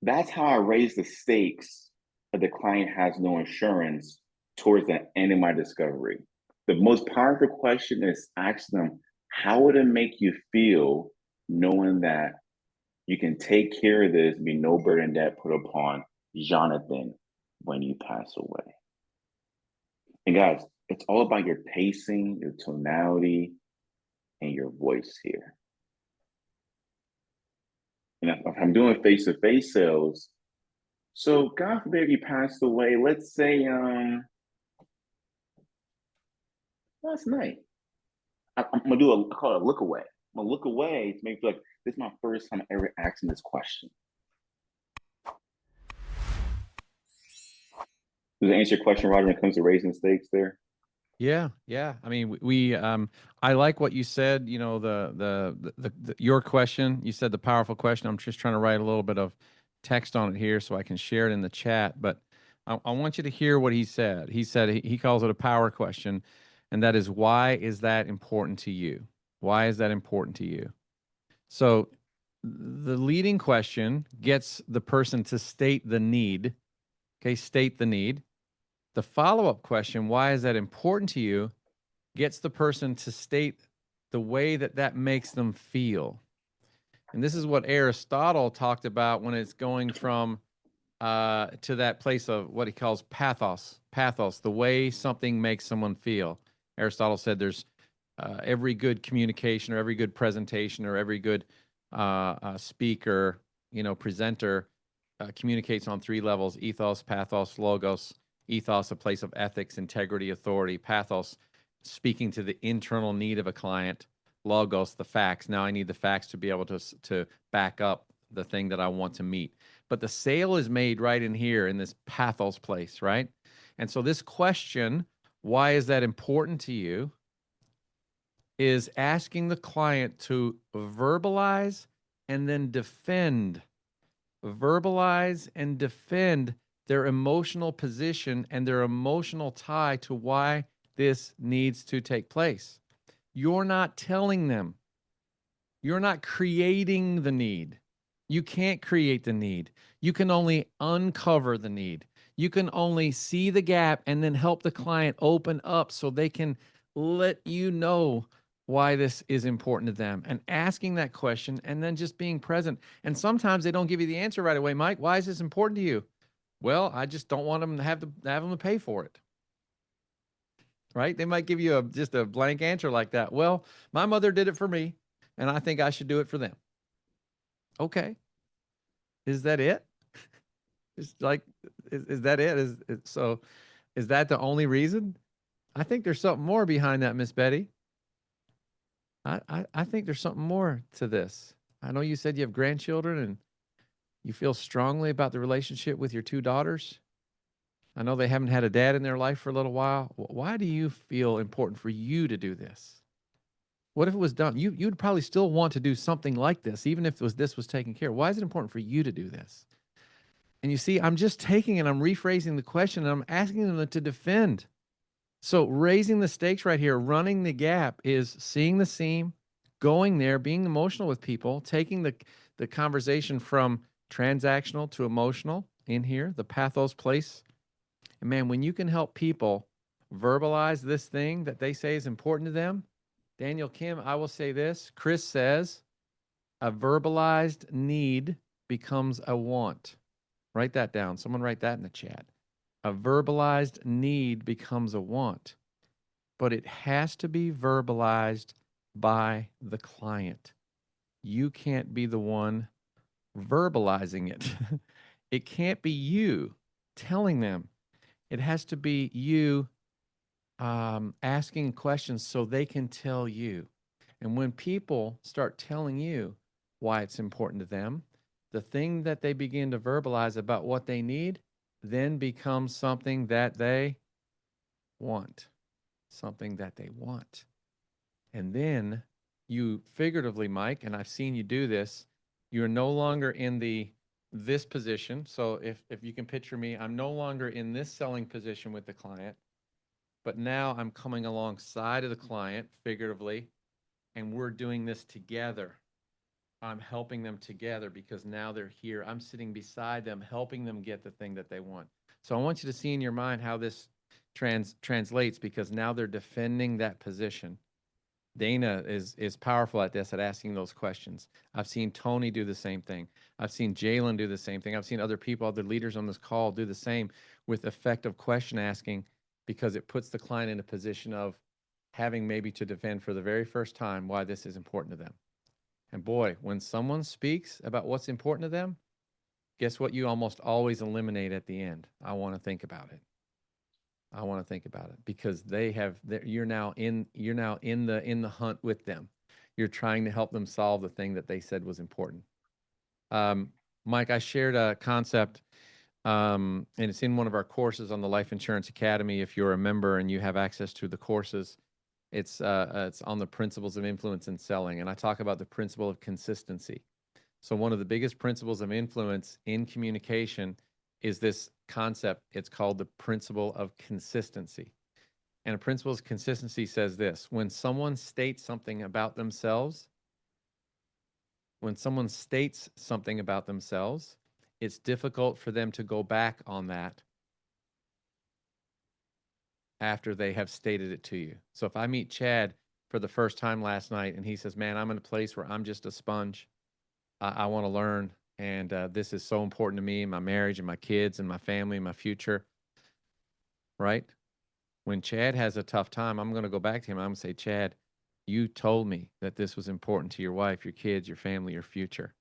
that's how I raise the stakes that the client has no insurance towards the end of my discovery. The most powerful question is ask them, how would it make you feel knowing that you can take care of this, be no burden that put upon Jonathan when you pass away? And guys, it's all about your pacing, your tonality, and your voice here. And if I'm doing face-to-face sales, so God forbid you passed away, let's say last night. I'm gonna do I call it a look away. I'm gonna look away to make feel like this is my first time ever asking this question. Does that answer your question, Roger, when it comes to raising stakes there? yeah, yeah. I mean, I like what you said. You know, your question. You said the powerful question. I'm just trying to write a little bit of text on it here so I can share it in the chat. But I want you to hear what he said. He said he calls it a power question, and that is, why is that important to you? Why is that important to you? So the leading question gets the person to state the need. Okay, state the need. The follow-up question, why is that important to you, gets the person to state the way that that makes them feel. And this is what Aristotle talked about when it's going from to that place of what he calls pathos. Pathos, the way something makes someone feel. Aristotle said there's every good communication or every good presentation or every good speaker, presenter communicates on three levels: ethos, pathos, logos. Ethos, a place of ethics, integrity, authority. Pathos, speaking to the internal need of a client. Logos, the facts. Now I need the facts to be able to back up the thing that I want to meet. But the sale is made right in here in this pathos place, right? And so this question, why is that important to you, is asking the client to verbalize and then defend. Verbalize and defend their emotional position and their emotional tie to why this needs to take place. You're not telling them. You're not creating the need. You can't create the need. You can only uncover the need. You can only see the gap and then help the client open up so they can let you know why this is important to them, and asking that question and then just being present. And sometimes they don't give you the answer right away. Mike, why is this important to you? Well, I just don't want them to have them to pay for it. Right? They might give you just a blank answer like that. Well, my mother did it for me, and I think I should do it for them. Okay. Is that it? It's like, is that it? Is that the only reason? I think there's something more behind that, Miss Betty. I think there's something more to this. I know you said you have grandchildren and you feel strongly about the relationship with your two daughters. I know they haven't had a dad in their life for a little while. Why do you feel important for you to do this? What if it was done? You'd probably still want to do something like this, even if this was taken care of. Why is it important for you to do this? And you see, I'm just taking and I'm rephrasing the question and I'm asking them to defend. So raising the stakes right here, running the gap, is seeing the seam, going there, being emotional with people, taking the conversation from transactional to emotional in here, the pathos place. And man, when you can help people verbalize this thing that they say is important to them, Daniel Kim, I will say this. Chris says a verbalized need becomes a want. Write that down. Someone write that in the chat. A verbalized need becomes a want, but it has to be verbalized by the client. You can't be the one verbalizing it. It can't be you telling them. It has to be you asking questions so they can tell you. And when people start telling you why it's important to them, the thing that they begin to verbalize about what they need then becomes something that they want, something that they want. And then you figuratively, Mike, and I've seen you do this, you're no longer in this position. So if you can picture me, I'm no longer in this selling position with the client, but now I'm coming alongside of the client figuratively, and we're doing this together. I'm helping them together because now they're here. I'm sitting beside them, helping them get the thing that they want. So I want you to see in your mind how this translates, because now they're defending that position. Dana is powerful at this, at asking those questions. I've seen Tony do the same thing. I've seen Jalen do the same thing. I've seen other people, other leaders on this call do the same with effective question asking, because it puts the client in a position of having maybe to defend for the very first time why this is important to them. And boy, when someone speaks about what's important to them, guess what you almost always eliminate at the end? I want to think about it. I want to think about it, because you're now in the hunt with them. You're trying to help them solve the thing that they said was important. Mike, I shared a concept, and it's in one of our courses on the Life Insurance Academy. If you're a member and you have access to the courses, it's on the principles of influence in selling, and I talk about the principle of consistency. So one of the biggest principles of influence in communication is this concept. It's called the principle of consistency. And a principle of consistency says this: when someone states something about themselves, it's difficult for them to go back on that after they have stated it to you. So if I meet Chad for the first time last night and he says, man, I'm in a place where I'm just a sponge. I want to learn. And this is so important to me, my marriage and my kids and my family and my future. Right? When Chad has a tough time, I'm going to go back to him. I'm going to say, Chad, you told me that this was important to your wife, your kids, your family, your future.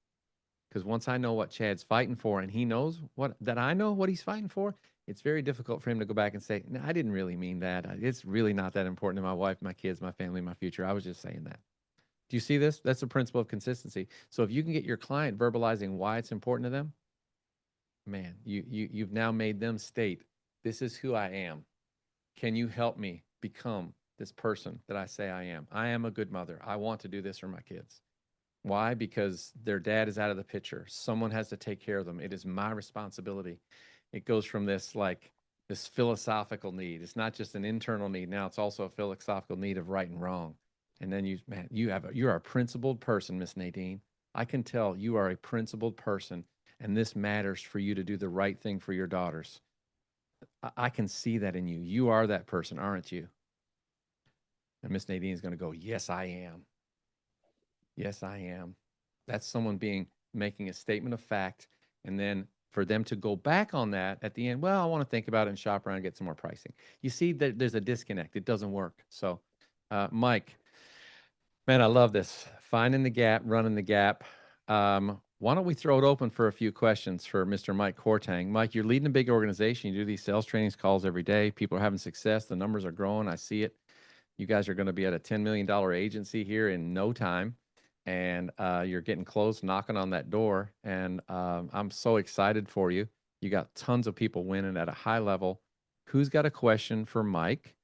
Because once I know what Chad's fighting for, and he knows that I know what he's fighting for, it's very difficult for him to go back and say, no, I didn't really mean that. It's really not that important to my wife, my kids, my family, my future. I was just saying that. Do you see this? That's the principle of consistency. So if you can get your client verbalizing why it's important to them, man, you've now made them state, this is who I am. Can you help me become this person that I say I am? I am a good mother. I want to do this for my kids. Why? Because their dad is out of the picture. Someone has to take care of them. It is my responsibility. It goes from this philosophical need. It's not just an internal need. Now it's also a philosophical need of right and wrong. And then you're a principled person, Miss Nadine. I can tell you are a principled person, and this matters for you to do the right thing for your daughters. I can see that in you. You are that person, aren't you? And Miss Nadine is going to go, yes, I am. Yes, I am. That's someone making a statement of fact, and then for them to go back on that at the end, well, I want to think about it and shop around and get some more pricing. You see that there's a disconnect. It doesn't work. So, Mike, man, I love this. Finding the gap, running the gap. Why don't we throw it open for a few questions for Mr. Mike Kortang? Mike, you're leading a big organization. You do these sales trainings calls every day. People are having success. The numbers are growing. I see it. You guys are going to be at a $10 million agency here in no time. And you're getting close, knocking on that door. And I'm so excited for you. You got tons of people winning at a high level. Who's got a question for Mike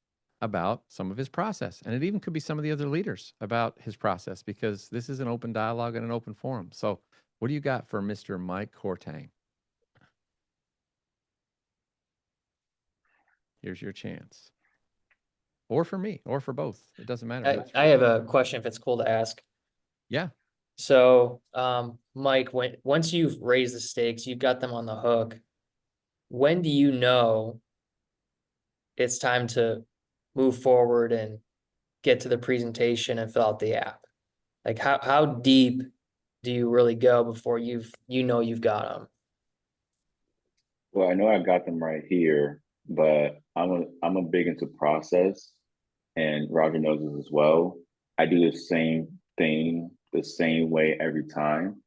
about some of his process? And it even could be some of the other leaders about his process, because this is an open dialogue and an open forum. So what do you got for Mr. Mike Kortang? Here's your chance. Or for me, or for both. It doesn't matter. I have a question if it's cool to ask. Yeah. So, Mike, once you've raised the stakes, you've got them on the hook, when do you know it's time to move forward and get to the presentation and fill out the app? Like how deep do you really go before you've got them? Well, I know I got them right here, but I'm a big into process, and Roger knows this as well. I do the same thing the same way every time.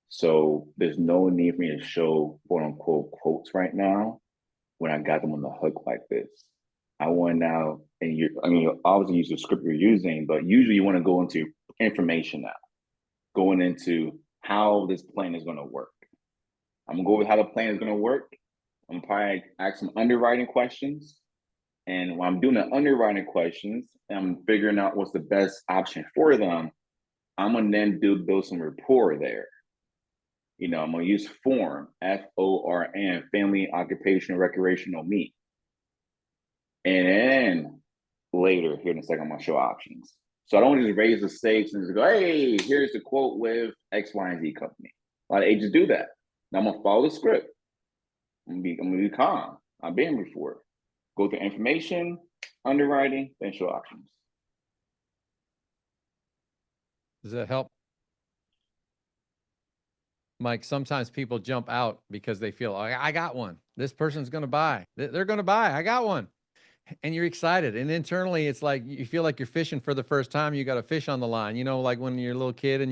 So there's no need for me to show quote unquote quotes right now when I got them on the hook like this. I want now, and I mean, obviously use the script you're using, but usually you want to go into information now, going into how this plan is going to work. I'm gonna go with how the plan is going to work. I'm gonna probably ask some underwriting questions. And when I'm doing the underwriting questions, and I'm figuring out what's the best option for them, I'm gonna then build some rapport there. I'm gonna use FORM, FORM, family, occupational, recreational, meet. And then later, here in a second, I'm gonna show options. So I don't want to just raise the stakes and just go, hey, here's the quote with X, Y, and Z company. A lot of agents do that. Now I'm gonna follow the script. I'm gonna be calm. I've been before. Go through information, underwriting, then show options. Does that help? Mike, sometimes people jump out because they feel, I got one. This person's going to buy. They're going to buy. I got one. And you're excited. And internally, it's like you feel like you're fishing for the first time. You got a fish on the line. Like when you're a little kid and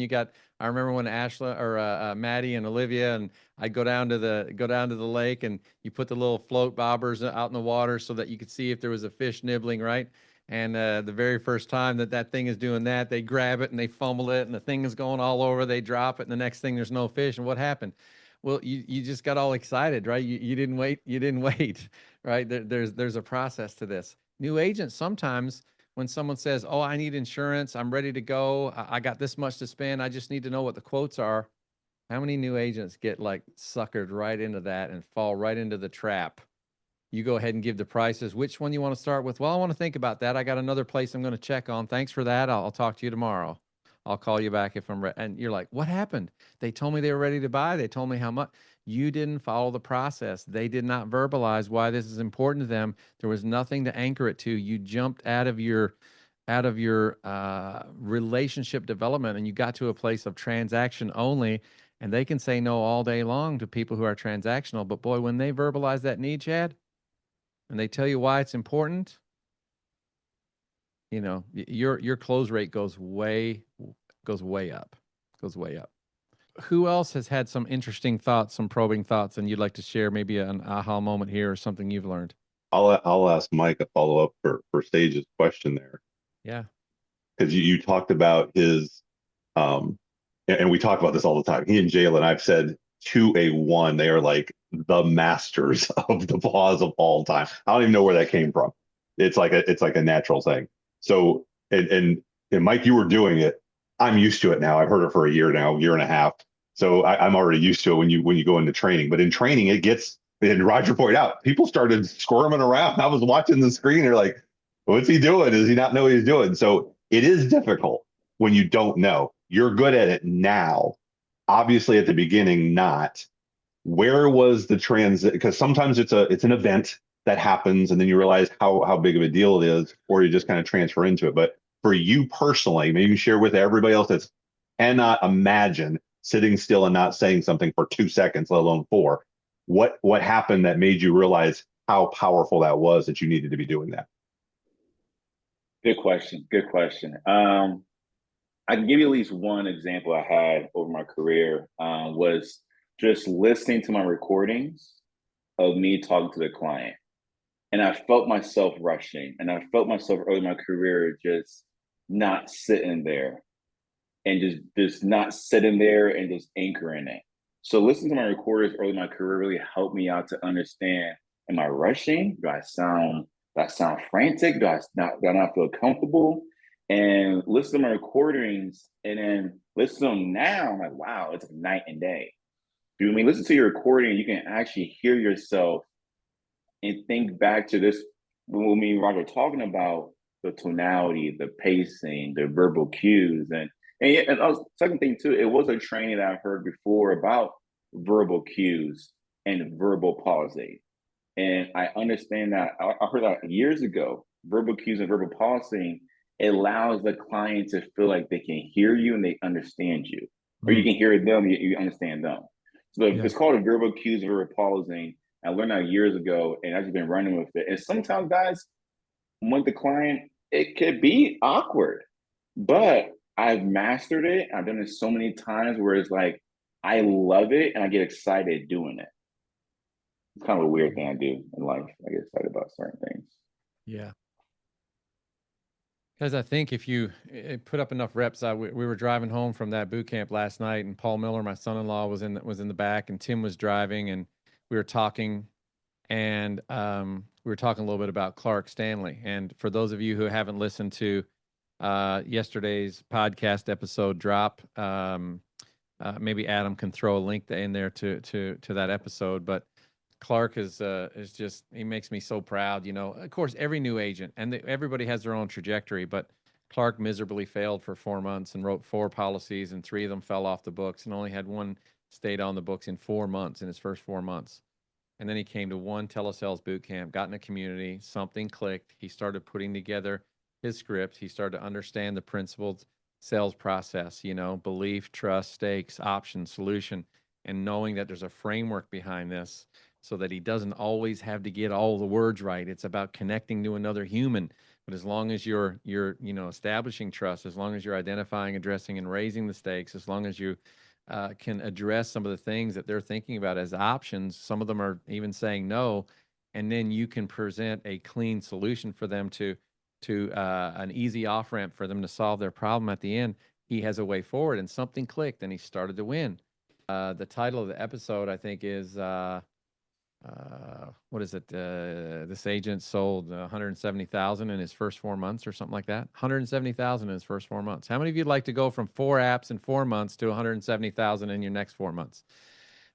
I remember when Ashla or Maddie and Olivia and I'd go down to the lake and you put the little float bobbers out in the water so that you could see if there was a fish nibbling, right? And the very first time that thing is doing that, they grab it and they fumble it and the thing is going all over. They drop it and the next thing there's no fish. And what happened? Well, you just got all excited, right? You didn't wait. You didn't wait, right? There's a process to this. New agents, sometimes when someone says, oh, I need insurance, I'm ready to go, I got this much to spend, I just need to know what the quotes are. How many new agents get like suckered right into that and fall right into the trap? You go ahead and give the prices. Which one you want to start with? Well, I want to think about that. I got another place I'm going to check on. Thanks for that. I'll talk to you tomorrow. I'll call you back if I'm ready. And you're like, what happened? They told me they were ready to buy. They told me how much. You didn't follow the process. They did not verbalize why this is important to them. There was nothing to anchor it to. You jumped out of your relationship development and you got to a place of transaction only. And they can say no all day long to people who are transactional. But boy, when they verbalize that need, Chad, and they tell you why it's important, your close rate goes way up. Who else has had some interesting thoughts, some probing thoughts, and you'd like to share maybe an aha moment here or something you've learned? I'll ask Mike a follow-up for Sage's question there. Yeah. Because you talked about his and we talk about this all the time. He and Jalen, I've said 2-1, they are like the masters of the pause of all time. I don't even know where that came from. It's like a natural thing. So and Mike, you were doing it. I'm used to it now. I've heard it for a year now, year and a half. So I'm already used to it when you go into training. But in training, it gets, and Roger pointed out, people started squirming around. I was watching the screen. They're like, what's he doing? Does he not know what he's doing? So it is difficult when you don't know. You're good at it now. Obviously, at the beginning, not. Where was the transit? Because sometimes it's an event that happens, and then you realize how big of a deal it is, or you just kind of transfer into it. But for you personally, maybe share with everybody else that cannot imagine sitting still and not saying something for 2 seconds, let alone 4. What happened that made you realize how powerful that was that you needed to be doing that? Good question. I can give you at least one example I had over my career, was just listening to my recordings of me talking to the client. And I felt myself rushing, and I felt myself early in my career just not sitting there and just not sitting there and just anchoring it. So listening to my recorders early in my career really helped me out to understand, am I rushing? Do I sound frantic? Do I not feel comfortable? And listen to my recordings and then listen to them now. I'm like, wow, it's night and day. When you listen to your recording, you can actually hear yourself and think back to this when me and Roger were talking about the tonality, the pacing, the verbal cues, and second thing too, it was a training that I've heard before about verbal cues and verbal pausing. And I understand that I heard that years ago. Verbal cues and verbal pausing, it allows the client to feel like they can hear you and they understand you, or you can hear them, you understand them. So it's called a verbal cues and verbal pausing. I learned that years ago, and I've just been running with it. And sometimes, guys, with the client, it could be awkward, but I've mastered it. I've done it so many times where it's like, I love it and I get excited doing it. It's kind of a weird thing I do in life. I get excited about certain things. Yeah. Because I think if you put up enough reps, we were driving home from that boot camp last night, and Paul Miller, my son-in-law, was in the back, and Tim was driving, and we were talking, and we were talking a little bit about Clark Stanley. And for those of you who haven't listened to yesterday's podcast episode drop, maybe Adam can throw a link in there to that episode. But Clark is just, he makes me so proud. You know, of course, every new agent and everybody has their own trajectory, but Clark miserably failed for 4 months and wrote 4 policies, and 3 of them fell off the books, and only had 1 stayed on the books in 4 months, in his first 4 months. And then he came to 1 telesales boot camp, got in a community, something clicked. He started putting together his script. He started to understand the principled sales process, you know, belief, trust, stakes, option, solution, and knowing that there's a framework behind this so that he doesn't always have to get all the words right. It's about connecting to another human. But as long as you're you know, establishing trust, as long as you're identifying, addressing, and raising the stakes, as long as you can address some of the things that they're thinking about as options, some of them are even saying no, and then you can present a clean solution for them to an easy off ramp for them to solve their problem at the end. He has a way forward, and something clicked, and he started to win. The title of the episode, I think, is what is it? This agent sold 170,000 in his first 4 months, or something like that. 170,000 in his first 4 months. How many of you'd like to go from 4 apps in 4 months to 170,000 in your next 4 months?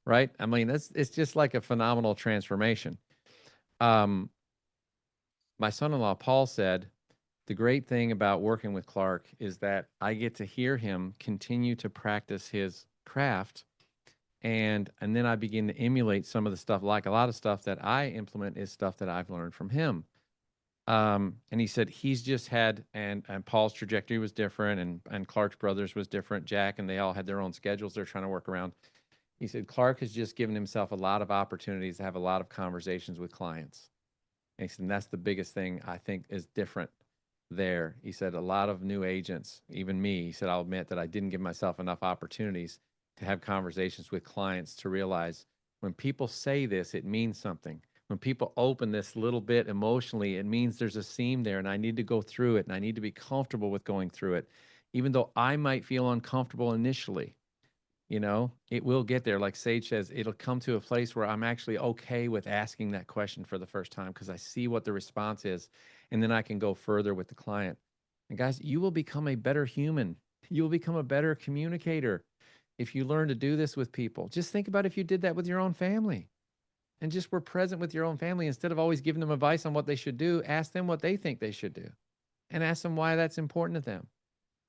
Right? I mean, it's just like a phenomenal transformation. My son-in-law Paul said, the great thing about working with Clark is that I get to hear him continue to practice his craft, and then I begin to emulate some of the stuff. Like a lot of stuff that I implement is stuff that I've learned from him. And he said he's just had, and Paul's trajectory was different, and Clark's brothers was different, Jack, and they all had their own schedules they're trying to work around. He said Clark has just given himself a lot of opportunities to have a lot of conversations with clients. And he said, and that's the biggest thing I think is different there. He said a lot of new agents, even me, he said, I'll admit that I didn't give myself enough opportunities to have conversations with clients to realize when people say this, it means something. When people open this little bit emotionally, it means there's a seam there, and I need to go through it, and I need to be comfortable with going through it. Even though I might feel uncomfortable initially, you know, it will get there. Like Sage says, it'll come to a place where I'm actually okay with asking that question for the first time because I see what the response is, and then I can go further with the client. And guys, you will become a better human. You will become a better communicator if you learn to do this with people. Just think about if you did that with your own family and just were present with your own family. Instead of always giving them advice on what they should do, ask them what they think they should do, and ask them why that's important to them.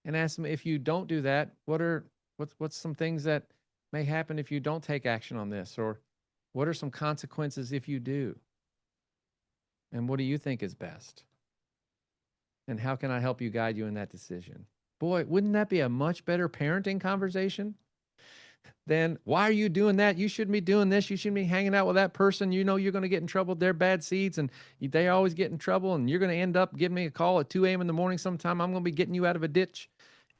And ask them, if you don't do that, what's some things that may happen if you don't take action on this? Or what are some consequences if you do? And what do you think is best? And how can I help you, guide you in that decision? Boy, wouldn't that be a much better parenting conversation than, why are you doing that? You shouldn't be doing this. You shouldn't be hanging out with that person. You know you're going to get in trouble. They're bad seeds, and they always get in trouble, and you're going to end up giving me a call at 2 a.m. in the morning sometime. I'm going to be getting you out of a ditch.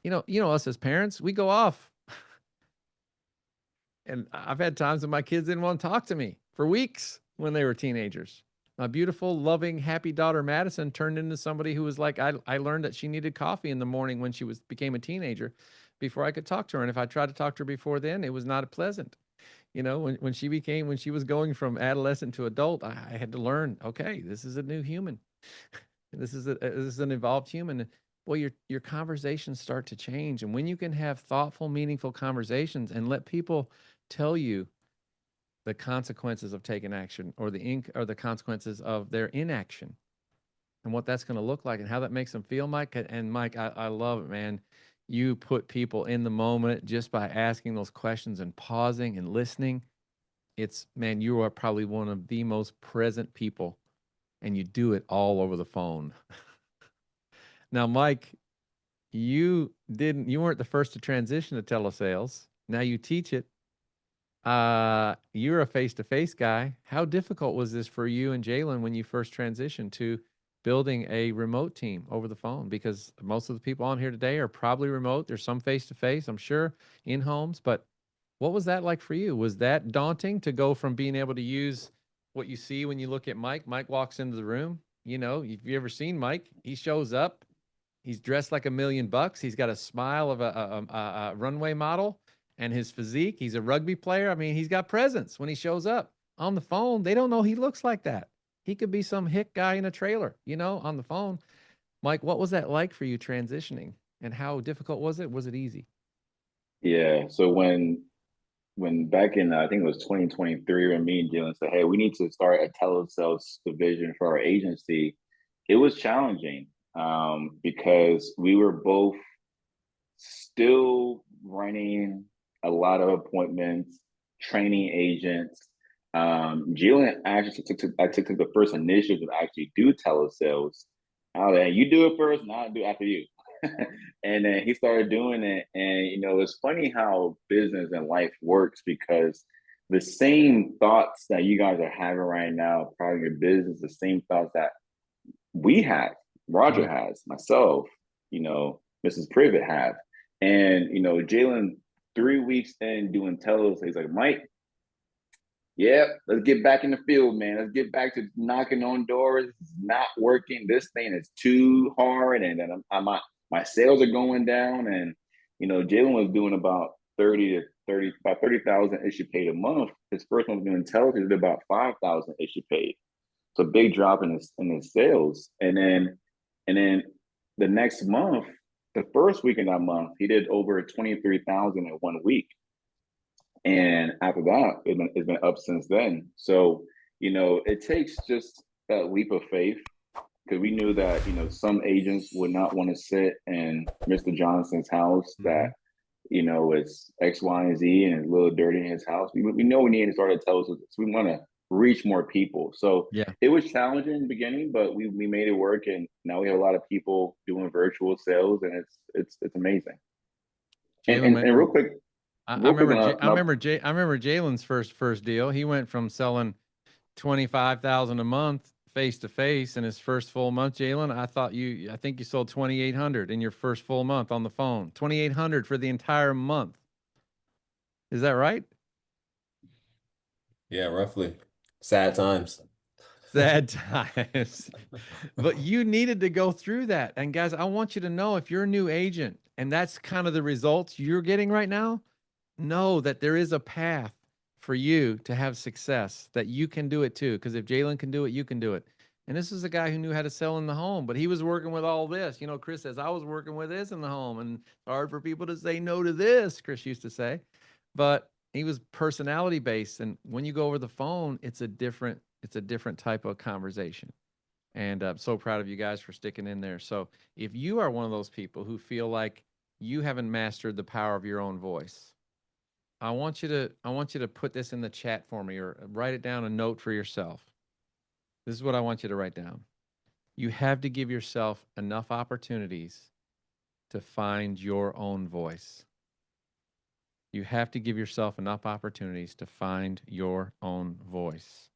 You know us as parents, we go off. And I've had times when my kids didn't want to talk to me for weeks when they were teenagers. My beautiful, loving, happy daughter, Madison, turned into somebody who was like, I learned that she needed coffee in the morning when she became a teenager before I could talk to her. And if I tried to talk to her before then, it was not pleasant. You know, when she was going from adolescent to adult, I had to learn, okay, this is a new human. This is an evolved human. Well, your conversations start to change. And when you can have thoughtful, meaningful conversations and let people tell you the consequences of taking action, or the consequences of their inaction, and what that's going to look like and how that makes them feel, Mike. And Mike, I love it, man. You put people in the moment just by asking those questions and pausing and listening. Man, you are probably one of the most present people, and you do it all over the phone. Now, Mike, you weren't the first to transition to telesales. Now you teach it. You're a face-to-face guy. How difficult was this for you and Jalen when you first transitioned to building a remote team over the phone? Because most of the people on here today are probably remote. There's some face-to-face, I'm sure, in homes. But what was that like for you? Was that daunting to go from being able to use what you see when you look at Mike? Mike walks into the room, You know, if you ever seen Mike, he shows up, he's dressed like $1,000,000. He's got a smile of a runway model, and his physique. He's a rugby player. I mean, he's got presence when he shows up. On the phone, they don't know he looks like that. He could be some hick guy in a trailer, you know, on the phone. Mike, what was that like for you transitioning, and how difficult was it? Was it easy? Yeah. So when back in I think it was 2023 when me and Jalen said, "Hey, we need to start a telesales division for our agency," it was challenging because we were both still running a lot of appointments, training agents. Jalen actually I took the first initiative to actually do telesales. I was like, "You do it first, and I'll do it after you." And then he started doing it, and it's funny how business and life works because the same thoughts that you guys are having right now, probably your business, the same thoughts that we have, Roger has, myself, Mrs. Privet have. And Jalen, 3 weeks in doing telos, he's like, "Mike, yeah, let's get back in the field, man. Let's get back to knocking on doors. It's not working. This thing is too hard, and then my sales are going down." And Jalen was doing about 30,000 issue paid a month. His first one was doing telos, he did about 5,000 issue paid. So big drop in his sales. And then the next month, the first week in that month, he did over 23,000 in 1 week. And after that, it's been up since then. So, it takes just that leap of faith because we knew that, some agents would not want to sit in Mr. Johnson's house that, it's X, Y, and Z and it's a little dirty in his house. We know we need to start to tell us, so we want to reach more people. So Yeah. it was challenging in the beginning, but we made it work. And now we have a lot of people doing virtual sales, and it's amazing. And real quick, I real quick, remember Jalen's first deal. He went from selling 25,000 a month face to face in his first full month. Jalen, I think you sold 2,800 in your first full month on the phone. 2,800 for the entire month. Is that right? Yeah, roughly. Sad times. Sad times. But you needed to go through that. And guys, I want you to know, if you're a new agent and that's kind of the results you're getting right now, know that there is a path for you to have success, that you can do it too. Because if Jalen can do it, you can do it. And this is a guy who knew how to sell in the home, but he was working with all this. Chris says, I was working with this in the home, and it's hard for people to say no to this, Chris used to say. But he was personality based. And when you go over the phone, it's a different type of conversation. And I'm so proud of you guys for sticking in there. So if you are one of those people who feel like you haven't mastered the power of your own voice, I want you to put this in the chat for me, or write it down, a note for yourself. This is what I want you to write down. You have to give yourself enough opportunities to find your own voice. You have to give yourself enough opportunities to find your own voice.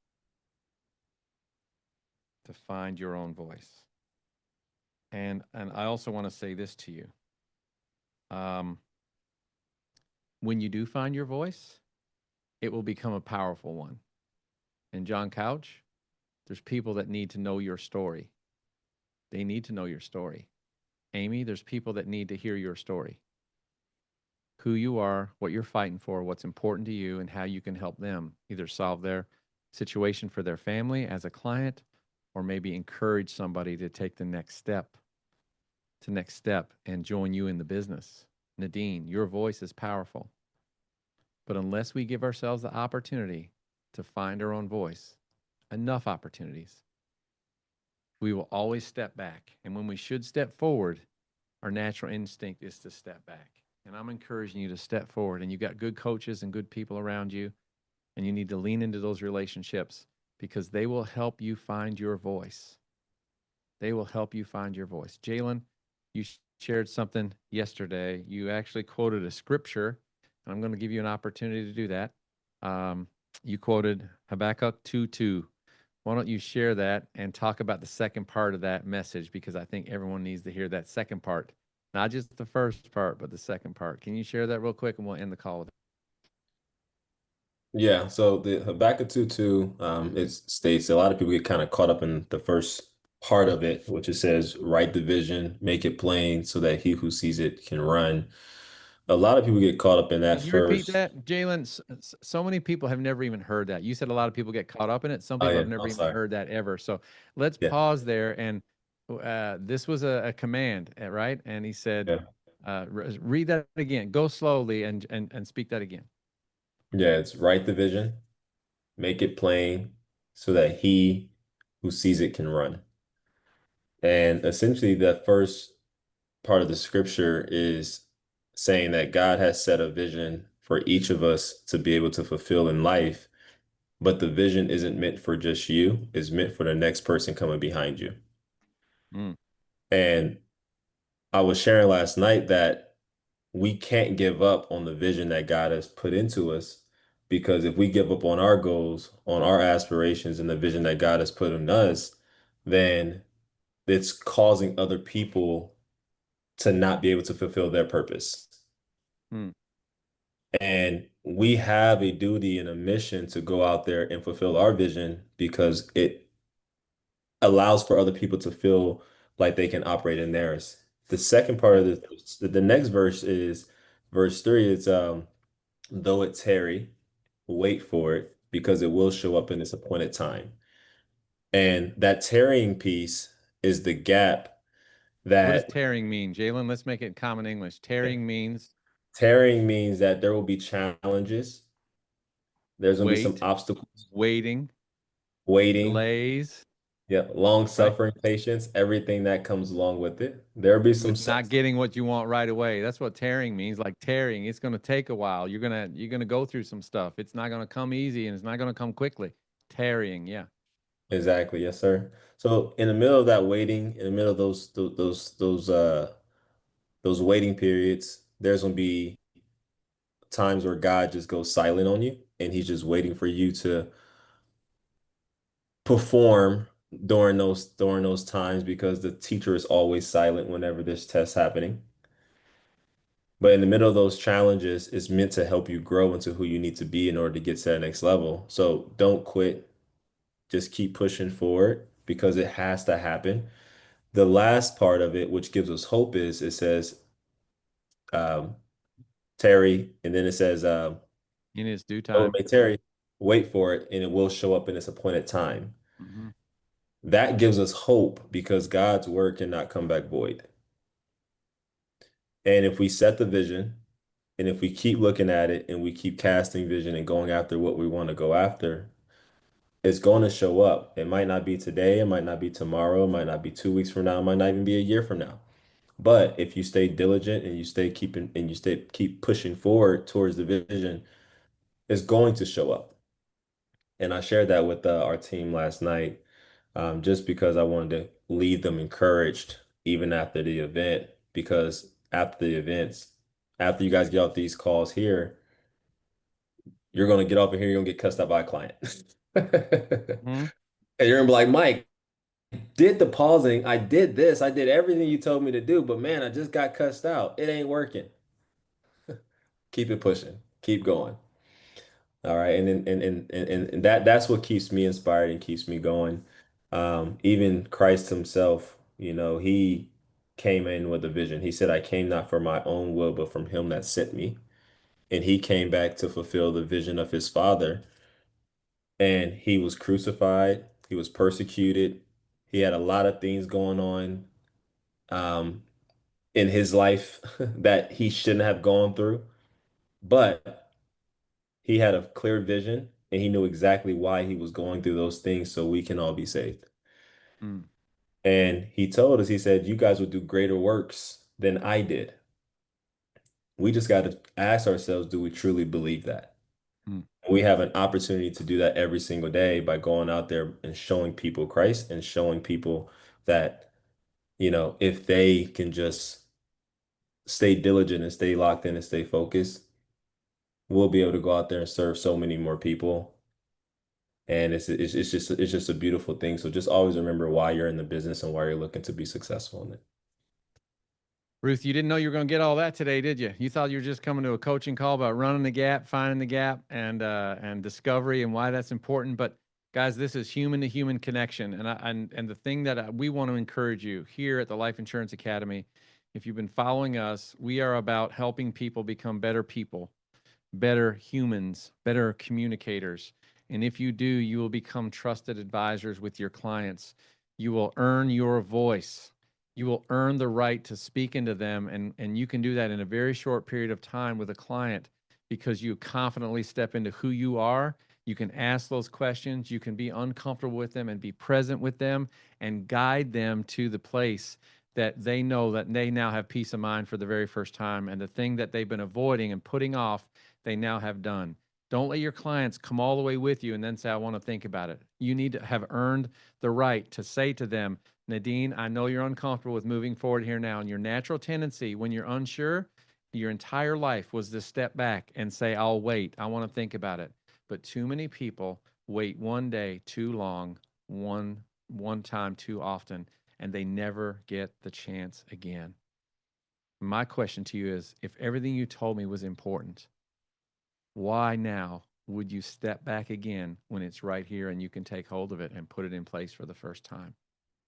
To find your own voice. And I also want to say this to you. When you do find your voice, it will become a powerful one. And John Couch, there's people that need to know your story. They need to know your story. Amy, there's people that need to hear your story. Who you are, what you're fighting for, what's important to you, and how you can help them either solve their situation for their family as a client, or maybe encourage somebody to take the next step and join you in the business. Nadine, your voice is powerful. But unless we give ourselves the opportunity to find our own voice, enough opportunities, we will always step back. And when we should step forward, our natural instinct is to step back. And I'm encouraging you to step forward. And you've got good coaches and good people around you. And you need to lean into those relationships, because they will help you find your voice. They will help you find your voice. Jalen, you shared something yesterday. You actually quoted a scripture, and I'm going to give you an opportunity to do that. You quoted Habakkuk 2:2. Why don't you share that and talk about the second part of that message, because I think everyone needs to hear that second part, not just the first part, but the second part. Can you share that real quick, and we'll end the call with it? Yeah, so the Habakkuk 2:2, it states a lot of people get kind of caught up in the first part of it, which it says, write the vision, make it plain so that he who sees it can run. A lot of people get caught up in that Can you repeat first. that, Jalen? So many people have never even heard that. You said a lot of people get caught up in it. Some Oh people yeah, have never I'm even sorry. heard that ever. So let's Yeah, pause there. And this was a command, right? And he said, yeah, read that again. Go slowly and speak that again. yeah. It's write the vision, make it plain so that he who sees it can run. And essentially, the first part of the scripture is saying that God has set a vision for each of us to be able to fulfill in life, but the vision isn't meant for just you, it's meant for the next person coming behind you. Mm, And I was sharing last night that we can't give up on the vision that God has put into us, because if we give up on our goals, on our aspirations, and the vision that God has put in us, then it's causing other people to not be able to fulfill their purpose. mm, And we have a duty and a mission to go out there and fulfill our vision because it allows for other people to feel like they can operate in theirs. The second part yeah. of the next verse is verse 3. It's though it tarry, wait for it because it will show up in its appointed time. And that tarrying piece is the gap What does that tearing mean, Jalen? Let's make it common English. Tearing means tarrying means that there will be challenges. There's going to be some wait, obstacles, waiting, waiting, delays, yeah, long right? suffering, patience, everything that comes along with it. There'll be some With not sets. getting what you want right away. That's what tearing means. Like tearing, it's going to take a while. You're gonna go through some stuff. It's not going to come easy and it's not going to come quickly. Tarrying, yeah. Exactly, yes, sir. So in the middle of that waiting, in the middle of those waiting periods, there's gonna be times where God just goes silent on you, and He's just waiting for you to perform during those times because the teacher is always silent whenever there's tests happening. But in the middle of those challenges, it's meant to help you grow into who you need to be in order to get to that next level. So don't quit. Just keep pushing forward because it has to happen. The last part of it, which gives us hope, is it says, um, Terry, and then it says, In its due "Oh, time. may Terry, wait for it, and it will show up in its appointed time." Hmm. That gives us hope because God's word cannot come back void. And if we set the vision, and if we keep looking at it, and we keep casting vision and going after what we want to go after, it's going to show up. It might not be today, it might not be tomorrow, it might not be 2 weeks from now, it might not even be a year from now. But if you stay diligent and you stay keep pushing forward towards the vision, it's going to show up. And I shared that with our team last night, just because I wanted to leave them encouraged even after the event. Because after the events, after you guys get off these calls here, you're gonna get off of here, you're gonna get cussed out by a client. Hmm. And you're gonna be like, Mike, did the pausing, I did this, I did everything you told me to do, but man, I just got cussed out. It ain't working. Keep it pushing, keep going. All right. And that's what keeps me inspired and keeps me going. Even Christ himself, he came in with a vision. He said, I came not for my own will, but from him that sent me. And he came back to fulfill the vision of his father. And he was crucified, he was persecuted, he had a lot of things going on um, in his life that he shouldn't have gone through. But he had a clear vision and he knew exactly why he was going through those things so we can all be saved. Mm, And he told us, he said, you guys would do greater works than I did. We just got to ask ourselves, do we truly believe that? mm. We have an opportunity to do that every single day by going out there and showing people Christ and showing people that, if they can just stay diligent and stay locked in and stay focused, we'll be able to go out there and serve so many more people. And it's just a beautiful thing. So just always remember why you're in the business and why you're looking to be successful in it. Ruth, you didn't know you were going to get all that today, did you? You thought you were just coming to a coaching call about running the gap, finding the gap, and discovery and why that's important. But Guys, this is human to human connection. And the thing that we want to encourage you here at the Life Insurance Academy, if you've been following us, we are about helping people become better people, better humans, better communicators. And if you do, you will become trusted advisors with your clients. You will earn your voice. You will earn the right to speak into them. And you can do that in a very short period of time with a client because you confidently step into who you are. You can ask those questions. You can be uncomfortable with them and be present with them and guide them to the place that they know that they now have peace of mind for the very first time. And the thing that they've been avoiding and putting off, they now have done. Don't let your clients come all the way with you and then say, I want to think about it. You need to have earned the right to say to them, Nadine, I know you're uncomfortable with moving forward here now. And your natural tendency when you're unsure, your entire life was to step back and say, I'll wait. I want to think about it. But too many people wait one day too long, one time too often, and they never get the chance again. My question to you is, if everything you told me was important, why now would you step back again when it's right here and you can take hold of it and put it in place for the first time?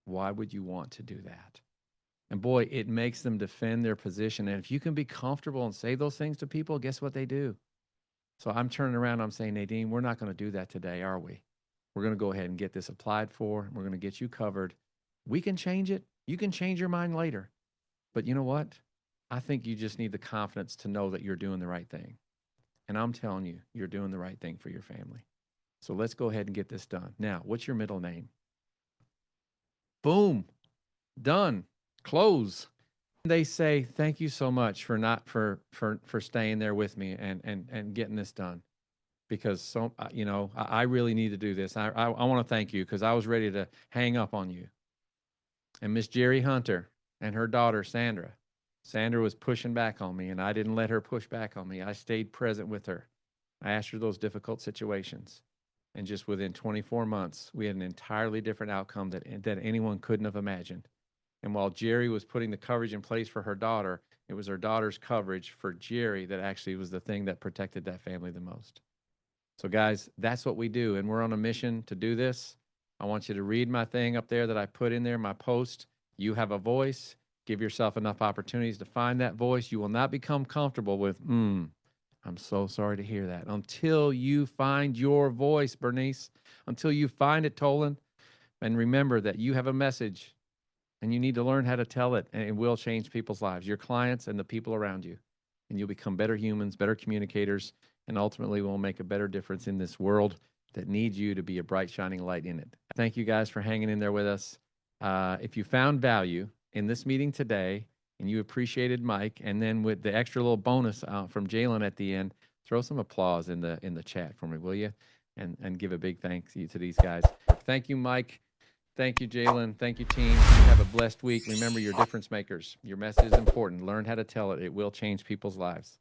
Why would you want to do that? And boy, it makes them defend their position. And if you can be comfortable and say those things to people, guess what they do? So I'm turning around, I'm saying, Nadine, we're not going to do that today, are we? We're going to go ahead and get this applied for. We're going to get you covered. We can change it. You can change your mind later. But you know what? I think you just need the confidence to know that you're doing the right thing. And I'm telling you, you're doing the right thing for your family. So let's go ahead and get this done. Now, what's your middle name? Boom. Done. Close. They say, thank you so much for staying there with me and getting this done. Because I really need to do this. I want to thank you because I was ready to hang up on you. And Miss Jerry Hunter and her daughter, Sandra. Sandra was pushing back on me, and I didn't let her push back on me. I stayed present with her. I asked her those difficult situations. And just within 24 months, we had an entirely different outcome that anyone couldn't have imagined. And while Jerry was putting the coverage in place for her daughter, it was her daughter's coverage for Jerry that actually was the thing that protected that family the most. So guys, that's what we do. And we're on a mission to do this. I want you to read my thing up there that I put in there, my post. You have a voice. Give yourself enough opportunities to find that voice. You will not become comfortable with, I'm so sorry to hear that. Until you find your voice, Bernice. Until you find it, Tolan. And remember that you have a message. And you need to learn how to tell it, and it will change people's lives, your clients and the people around you. And you'll become better humans, better communicators, and ultimately will make a better difference in this world that needs you to be a bright, shining light in it. Thank you guys for hanging in there with us. If you found value in this meeting today and you appreciated Mike, and then with the extra little bonus from Jalen at the end, throw some applause in the chat for me, will you? And give a big thank you to these guys. Thank you, Mike. Thank you, Jalen. Thank you, team. You have a blessed week. Remember, you're difference makers. Your message is important. Learn how to tell it. It will change people's lives.